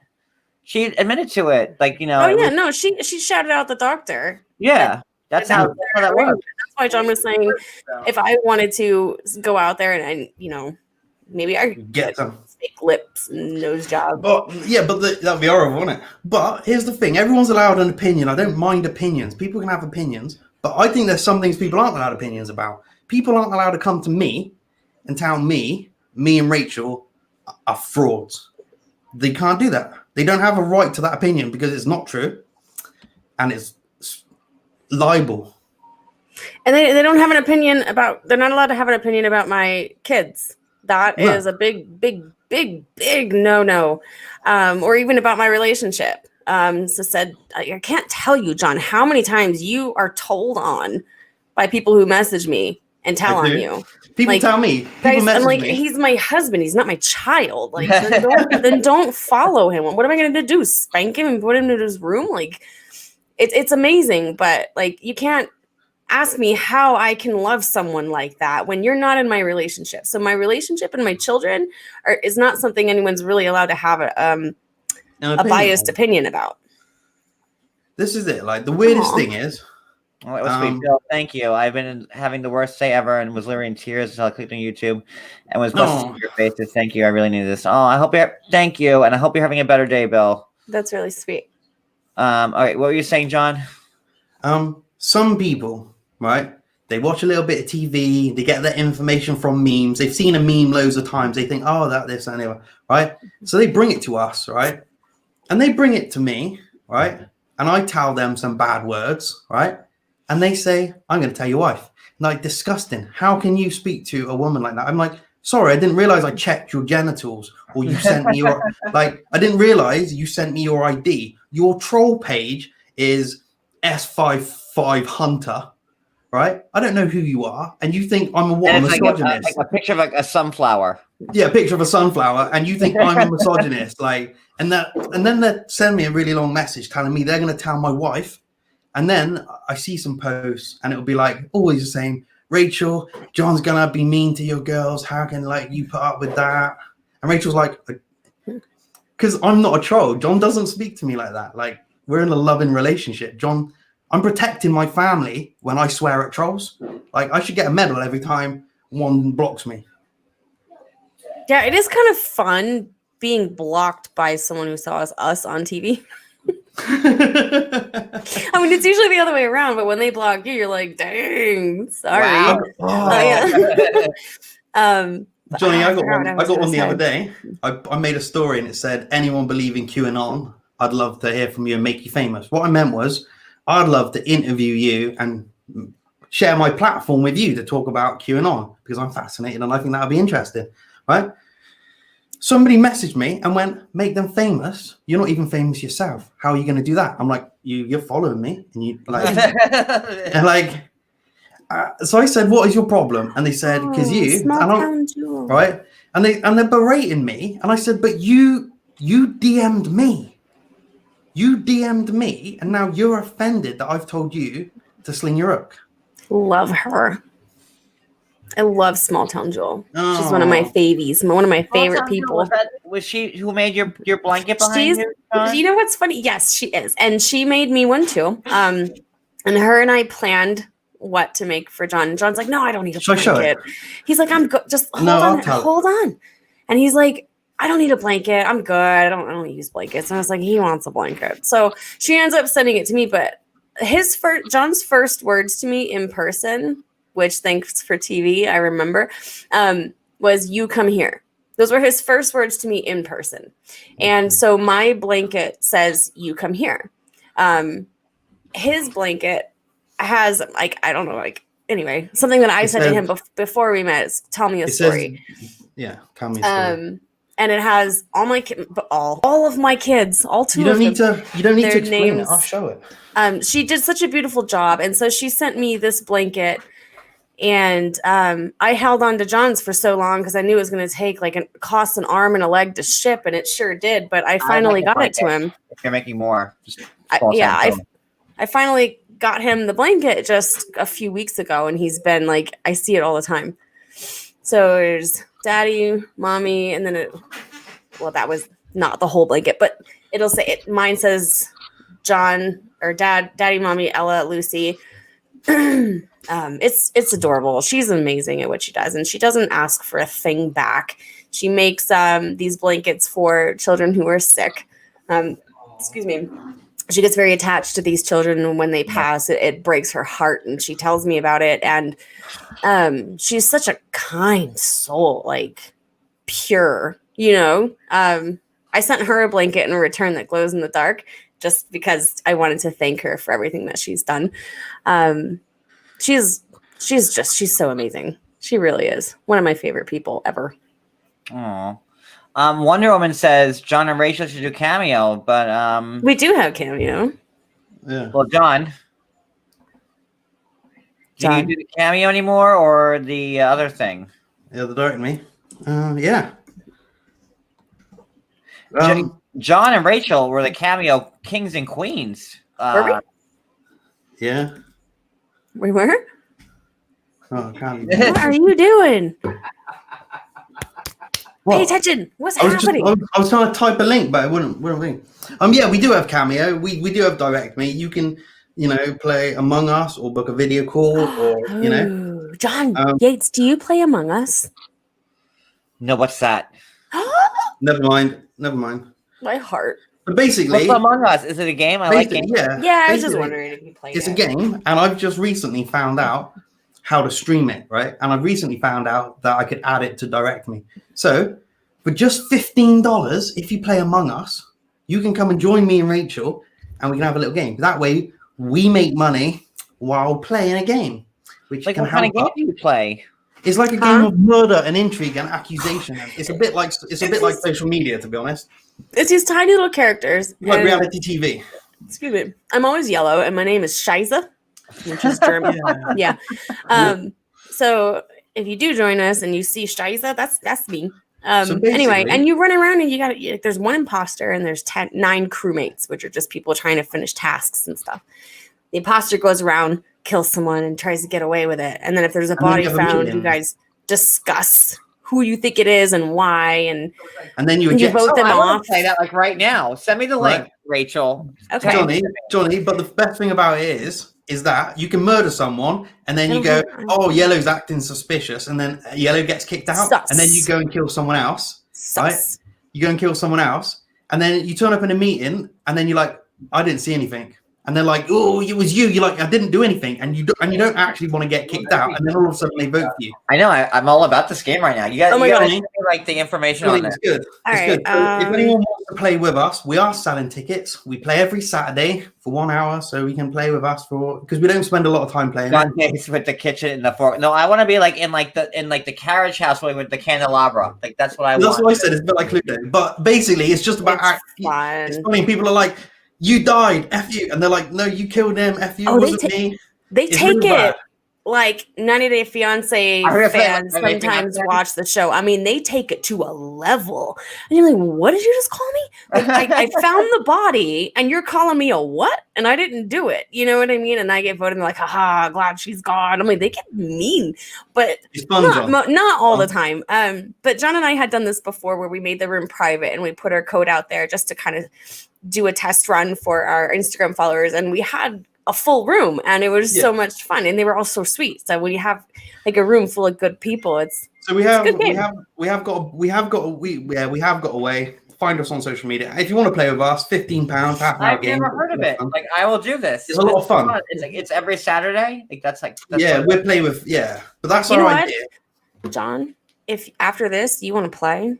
She admitted to it. Like Oh yeah, no, she shouted out the doctor. Yeah, that's how that works. That's why John was saying if I wanted to go out there and maybe I could get some fake lips and nose job. But yeah, but that'd be horrible, wouldn't it? But here's the thing: everyone's allowed an opinion. I don't mind opinions. People can have opinions, but I think there's some things people aren't allowed opinions about. People aren't allowed to come to me and tell me and Rachel are frauds. They can't do that. They don't have a right to that opinion because it's not true, and it's libel. And they don't have an opinion about. They're not allowed to have an opinion about my kids. That is a big no. Or even about my relationship. So said, I can't tell you, John, how many times you are told on by people who message me and tell on you. People tell me. Guys, I'm like, he's my husband. He's not my child. Like, then don't follow him. What am I going to do? Spank him and put him in his room? Like, it's amazing, but like, you can't ask me how I can love someone like that when you're not in my relationship. So my relationship and my children is not something anyone's really allowed to have a biased opinion about. This is it. Like the weirdest thing is. Well, it was sweet, Bill. Thank you. I've been having the worst day ever and was literally in tears until I clicked on YouTube and was busting your faces. Thank you. I really needed this. Thank you. And I hope you're having a better day, Bill. That's really sweet. All right. What were you saying, John? Some people, right? They watch a little bit of TV. They get their information from memes. They've seen a meme loads of times. They think, oh, this, and the other, right? So they bring it to us, right? And they bring it to me, right? And I tell them some bad words, right? And they say, I'm going to tell your wife. Like, disgusting. How can you speak to a woman like that? I'm like, sorry, I didn't realize I checked your genitals, or you sent me your like. I didn't realize you sent me your ID. Your troll page is S55 Hunter, right? I don't know who you are, and you think I'm a misogynist? Like a picture of like a sunflower. Yeah, a picture of a sunflower, and you think I'm a misogynist, like, and then they send me a really long message telling me they're going to tell my wife, and then I see some posts, and it'll be like always the same. Rachel, John's gonna be mean to your girls. How can like you put up with that? And Rachel's like, because I'm not a troll. John doesn't speak to me like that. Like, we're in a loving relationship. John, I'm protecting my family when I swear at trolls. Like, I should get a medal every time one blocks me. Yeah, it is kind of fun being blocked by someone who saw us on TV. I mean, it's usually the other way around, but when they block you, you're like, dang, sorry. Wow. Johnny, I got one the other day. I made a story and it said, anyone believing QAnon, I'd love to hear from you and make you famous. What I meant was, I'd love to interview you and share my platform with you to talk about QAnon because I'm fascinated and I think that would be interesting, right? Somebody messaged me and went, make them famous. You're not even famous yourself. How are you going to do that? I'm like, you're following me. And you like, and like, so I said, what is your problem? And they said, because right. And they're berating me. And I said, but you DM'd me. You DM'd me. And now you're offended that I've told you to sling your hook. Love her. I love Small Town Jewel. She's one of my favies, one of my favorite people. Was she who made your blanket behind you? You know what's funny? Yes, she is. And she made me one too. And her and I planned what to make for John. And John's like, no, I don't need a blanket. He's like, I'm good. Just hold on. And he's like, I don't need a blanket. I'm good. I don't use blankets. And I was like, he wants a blanket. So she ends up sending it to me. But John's first words to me in person, which thanks for TV, I remember, was you come here. Those were his first words to me in person. And so my blanket says you come here. His blanket has like, I don't know, like, anyway, something that I said to him before we met is tell me a story. Tell me a story. And it has all my all of my kids, all two of them. You don't need to explain names. It. I'll show it. She did such a beautiful job. And so she sent me this blanket. And I held on to John's for so long because I knew it was going to take cost an arm and a leg to ship, and it sure did. But I finally got it to him. If you're making more, I finally got him the blanket just a few weeks ago, and he's been like, I see it all the time. So there's Daddy, Mommy, and then that was not the whole blanket, but it'll say it. Mine says John or Dad, Daddy, Mommy, Ella, Lucy. It's adorable. She's amazing at what she does, and she doesn't ask for a thing back. She makes these blankets for children who are sick. Excuse me. She gets very attached to these children, and when they pass, it breaks her heart, and she tells me about it. And she's such a kind soul, like pure, you know. I sent her a blanket in return that glows in the dark, just because I wanted to thank her for everything that she's done. She's so amazing. She really is one of my favorite people ever. Aww. Wonder Woman says John and Rachel should do cameo, but we do have cameo. Yeah. Well, John, do you do the cameo anymore or the other thing? Yeah, the Dark Me. Yeah. John and Rachel were the cameo kings and queens. Were we? Yeah. We were? Oh, what are you doing? Pay attention. What's happening? I was trying to type a link, but it wouldn't ring. Yeah, we do have cameo. We do have direct me. You can, play Among Us or book a video call or, John Yates, do you play Among Us? No, what's that? Never mind. My heart. But basically, what's Among Us? Is it a game? I like games. Yeah, I was just wondering if you played it. It's a game, and I've just recently found out how to stream it, right? And I've recently found out that I could add it to direct me. So for just $15, if you play Among Us, you can come and join me and Rachel, and we can have a little game. That way, we make money while playing a game. Which like can what kind of game do you play? It's like a game of murder and intrigue and accusation. It's a bit like social media, to be honest. It's these tiny little characters. Like reality TV. Excuse me. I'm always yellow, and my name is Scheisse, which is German. Yeah. So if you do join us and you see Scheisse, that's me. Anyway, and you run around and there's one imposter and there's 9 crewmates, which are just people trying to finish tasks and stuff. The imposter goes around, kills someone, and tries to get away with it. And then if there's a body found, you guys discuss who you think it is and why, and then you vote them off. Play that like right now. Send me the link, Rachel. Okay, Johnny. But the best thing about it is that you can murder someone, and then you go, "Oh, yellow's acting suspicious," and then yellow gets kicked out, and then you go and kill someone else. Right? You go and kill someone else, and then you turn up in a meeting, and then you're like, "I didn't see anything." And they're like, "Oh, it was you." You're like, "I didn't do anything," and you don't actually want to get kicked out. And then all of a sudden they vote for you. I know. I'm all about this game right now. You got to like the information on it's it. good. It's good. So if anyone wants to play with us, we are selling tickets. We play every Saturday for 1 hour, so we can play with us because we don't spend a lot of time playing. With the kitchen and the fork. No, I want to be like in the carriage house with the candelabra. Like that's what I want. That's what I said. It's a bit like Cluedo, but basically it's just about fun. It's funny. People are like, "You died, F you," and they're like, "No, you killed him, F you, wasn't me." They take it like 90 Day Fiance fans sometimes watch the show. I mean, they take it to a level. And you're like, "What did you just call me?" Like, I found the body and you're calling me a what? And I didn't do it. You know what I mean? And I get voted and they're like, "Haha, glad she's gone." I mean, they get mean, but not all the time. But John and I had done this before where we made the room private and we put our code out there just to kind of do a test run for our Instagram followers, and we had a full room and it was so much fun, and they were all so sweet. So when you have like a room full of good people, we have got a way. Find us on social media if you want to play with us. £15, half an hour I've game. never heard of it. Like I will do this. It's a lot of fun. It's every Saturday. That's we're playing with but that's our idea. John, if after this you want to play,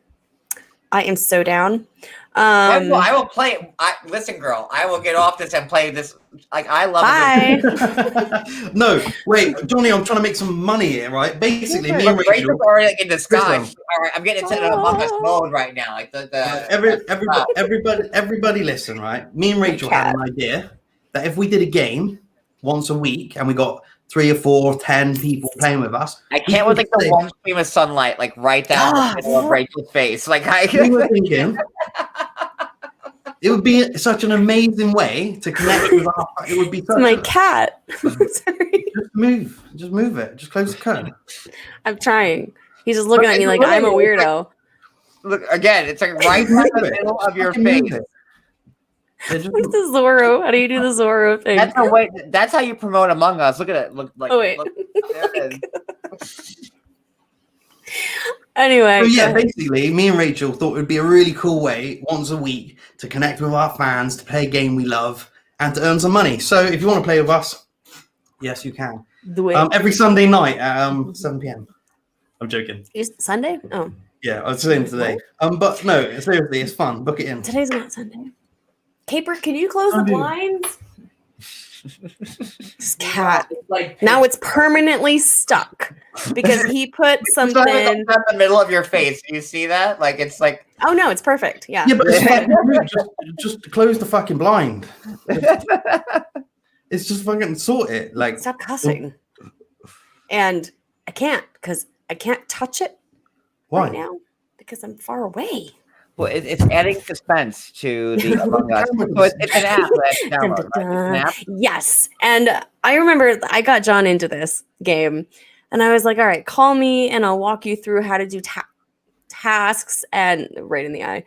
I am so down. I will play. Listen, girl, I will get off this and play this. Like I love it. No, wait, Johnny, I'm trying to make some money here, right? Basically, me and Rachel's already like, in disguise. All right, I'm getting into the Among Us mode right now. Like everybody, listen, right? Me and Rachel had an idea that if we did a game once a week and we got 3 or 4, 10 people playing with us, I can't with like the one stream of sunlight, like right down the middle of Rachel's face. Like we were thinking, it would be such an amazing way to connect with our. It would be my cat. Sorry. Just move it. Just close the curtain. I'm trying. He's just looking at me like I'm a weirdo. Look again. It's like right in the middle of your face. Like the Zorro. How do you do the Zorro thing? That's the way. That's how you promote Among Us. Look at it. Look like. Oh wait. Look, there it is. Anyway. So basically, me and Rachel thought it would be a really cool way once a week to connect with our fans, to play a game we love, and to earn some money. So if you want to play with us, yes, you can. Every Sunday night at 7 p.m. I'm joking. Sunday? Oh. Yeah, I was saying today. But no, seriously, it's fun. Book it in. Today's not Sunday. Caper, can you close the blinds? This cat. Now it's permanently stuck because he put something in the middle of your face. Do you see that? Like it's like. Oh no, it's perfect. Yeah. Yeah, but it's just close the fucking blind. It's just fucking sort it. Like stop cussing. And I can't because I can't touch it. Why? Right now? Because I'm far away. Well, it's adding suspense to the Among Us. So it's an app. Download, right? It's an app. Yes. And I remember I got John into this game and I was like, all right, call me and I'll walk you through how to do tasks and right in the eye.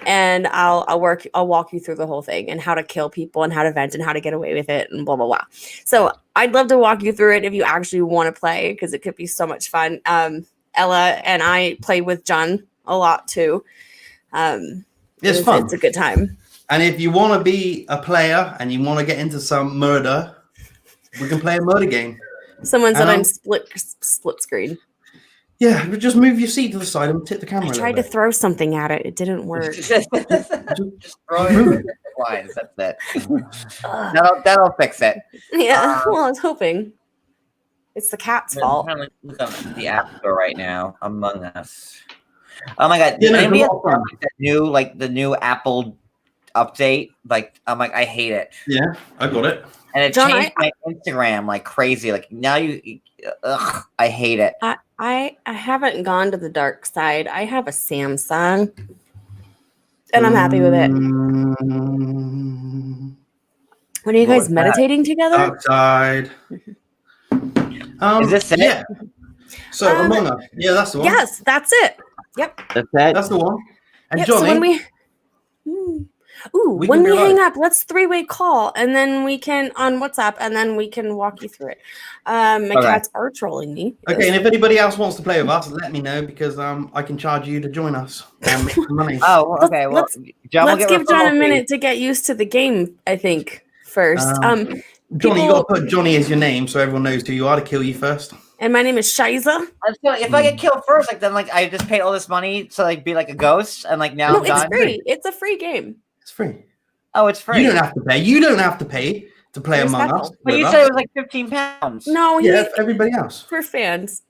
And I'll walk you through the whole thing and how to kill people and how to vent and how to get away with it and blah, blah, blah. So I'd love to walk you through it if you actually want to play because it could be so much fun. Ella and I play with John a lot too. It's fun. It's a good time. And if you want to be a player and you want to get into some murder, we can play a murder game. Someone said I'm split screen. Yeah, but just move your seat to the side and tip the camera. I tried to throw something at it. It didn't work. Just throw it lines. That's it. That'll fix it. Yeah. Well, I was hoping. It's the cat's I'm fault. trying to look on the App Store right now. Among Us. Oh my god! Yeah, no, Anybody it's a else lot of fun. like the new Apple update? Like, I'm like, I hate it, Yeah, I got it. and it John, changed my Instagram like crazy. Like now I hate it. I haven't gone to the dark side. I have a Samsung, and I'm happy with it. When are you guys What's that? meditating together? Outside. Is this it? Yeah. So Among Us. Yeah, that's the one. Yes, that's it. Yep. That's it. That's the one. And Yep. Johnny, So when we, We when can be we hang live. up, let's 3-way call, and then we can on WhatsApp, and then we can walk you through it. My Okay. cats are trolling me. okay, and if anybody else wants to play with us, let me know because I can charge you to join us and make some money. Oh, okay. Well, John will Let's get give John a referral minute to get used to the game. I think first. Johnny, you got people- to put Johnny as your name so everyone knows who you are to kill you first. And my name is Shiza. If I get killed first, like then like I just paid all this money to like be like a ghost, and like now No, I'm it's done. free. It's a free game. It's free. Oh, it's free. You don't have to pay. You don't have to pay to play You're Among special. Us. But with you us. said it was like £15. No, Yeah, for everybody else. for fans.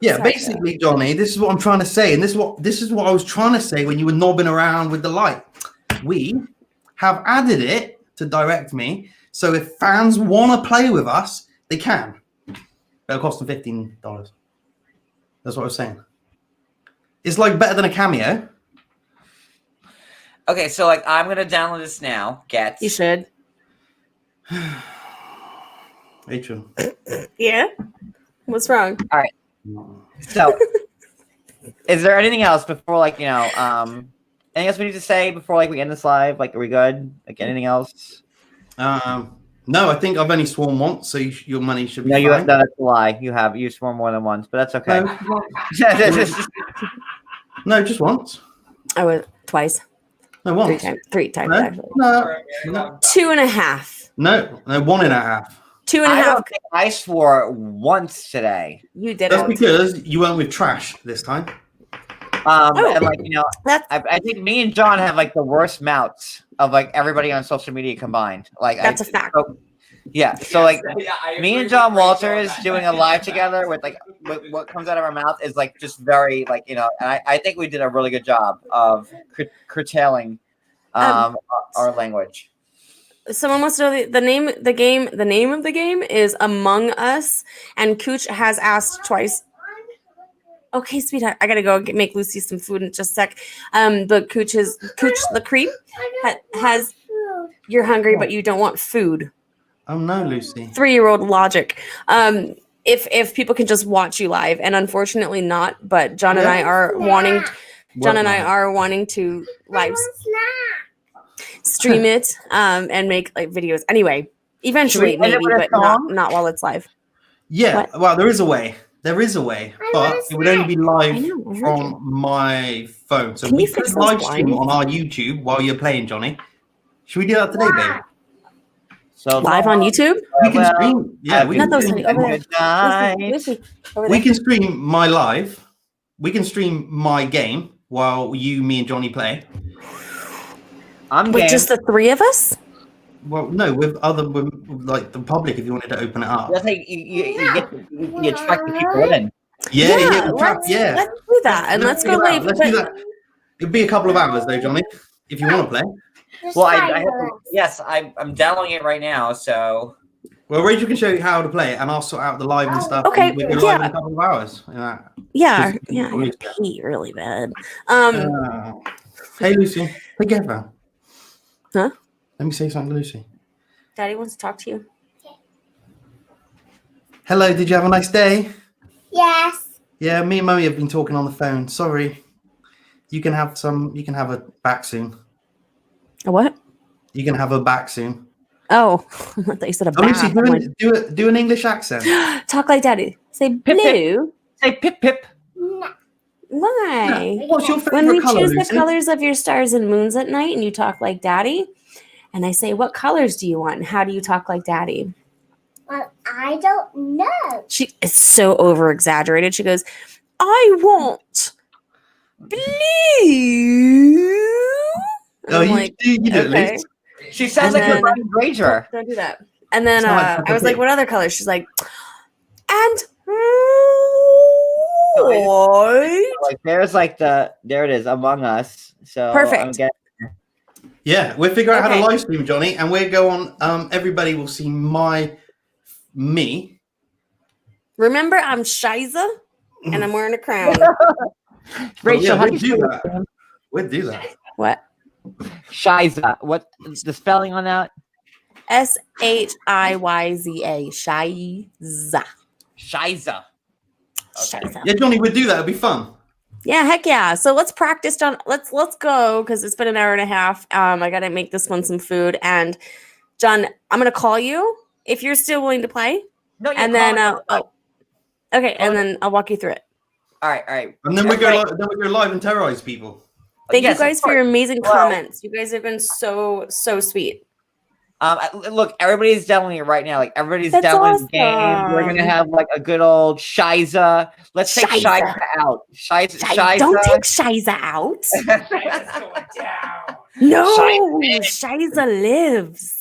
Yeah, Sorry, basically, Johnny, this is what I'm trying to say, and this is what I was trying to say when you were knobbing around with the light. We have added it to Direct Me, so if fans want to play with us, they can. It'll cost them $15. That's what I was saying. It's like better than a cameo. Okay, so like I'm gonna download this now. You should. Rachel. Yeah. What's wrong? So, is there anything else before like anything else we need to say before like we end this live? Like, are we good? Like anything else? No, I think I've only sworn once, so your money should be No, fine. that's a lie. You swore more than once, but that's okay. No, just once. I was twice. No, once. 3 times No, actually. no, 2.5. no, 1.5. 2.5. I don't think I swore once today. You did That's it. because you went with trash this time. And like That's I think me and John have like the worst mouths of like everybody on social media combined. Like That's a fact. Yeah. So like Yeah, I me agree and John with Rachel Walters on that. doing a live together with like what comes out of our mouth is like just very like and I think we did a really good job of curtailing our language. Someone wants to know the name of the game is Among Us, and Cooch has asked twice. Okay, sweetheart, I gotta go make Lucy some food in just a sec. But Cooch the creep has you're hungry but you don't want food. Oh no, Lucy. 3-year-old logic. If people can just watch you live, and unfortunately not, but John and I are wanting to live stream it and make like videos. Anyway, eventually Should we end it maybe, with a but song? not while it's live. Yeah, What? well, there is a way. There is a way, but it would only be live I know, I heard from my phone. So Can we you could fix those live stream blinds? on our YouTube while you're playing, Johnny. Should we do that today, babe? So Live on YouTube? We can stream. Yeah, we Not can those stream. honey, over there. Good night. Lucy, over We there. can stream my live. We can stream my game while you, me, and Johnny play. I'm Wait, game. just the 3 of us? Well, no, with like the public if you wanted to open it up. That's like you attract the people in. Yeah, let's yeah. do that, and let's go live. Let's do that. It'll be a couple of hours though, Johnny, if you want to play. Well, I'm downloading it right now. So Well, Rachel can show you how to play it, and I'll sort out the live and stuff. Okay, and we'll go live in yeah. a couple of hours. Yeah. Yeah, Just- yeah, I gotta pee really bad. Hey, Lucy, together. Huh? Let me say something, to Lucy. Daddy wants to talk to you. Hello, did you have a nice day? Yes. Yeah, me and Mummy have been talking on the phone. Sorry. You can have a back soon. A what? You can have her back soon. Oh, I thought you said a Oh, Lucy, bath. do an English accent. Talk like Daddy. Say Pip, blue. say pip pip. Why? What's your When we favorite color, choose Lucy? the colors of your stars and moons at night, and you talk like Daddy, and I say, "What colors do you want?" And how do you talk like Daddy? Well, I don't know. She is so over exaggerated. She goes, "I want blue." And Oh, I'm you like, do it, okay. Lucy. She sounds And like a then- Brian Granger. Don't do that. And then Sound like I was like, Peppa "What other colors?" She's like, And Like there's like there it is, Among Us. So Perfect. Yeah, we'll figure out how to Okay. live stream, Johnny, and we'll go on. Everybody will see me. remember, I'm Shiza, and I'm wearing a crown. Rachel, how do we'll you do say that. your name? We'll do that. What? Shiza. What the spelling on that? Shiyza. Shiza. Shiza. Shiza. Yeah, Johnny, we'll do that. It'll be fun. Yeah, heck yeah. So let's practice, John. Let's go because it's been an hour and a half. I gotta make this one some food. And John, I'm gonna call you if you're still willing to play. No, And then okay, and then I'll walk you through it. All right. And then we go live and terrorize people. Thank Yes, you guys of for your course. amazing Well- comments. You guys have been so sweet. Look, everybody's downloading it right now. Like everybody's That's downloading the game. We're awesome. gonna have like a good old Shiza. Let's take Shiza. Shiza out. Shiza. Don't take Shiza out. It's going down. No, Shiza lives.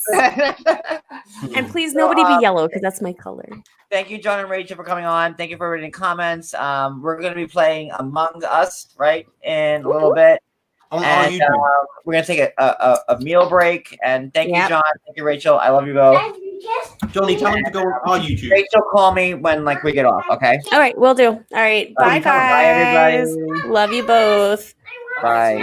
And please, nobody be yellow because that's my color. Thank you, John and Rachel, for coming on. Thank you for reading comments. We're going to be playing Among Us, right, in a little bit. On And YouTube. we're going to take a meal break. And thank Yep. you, John. Thank you, Rachel. I love you both. Johnny, tell them to go on our YouTube. Rachel, call me when we get off, okay? All right, we'll do. All right, bye, Bye, everybody. guys. Love you both. Bye.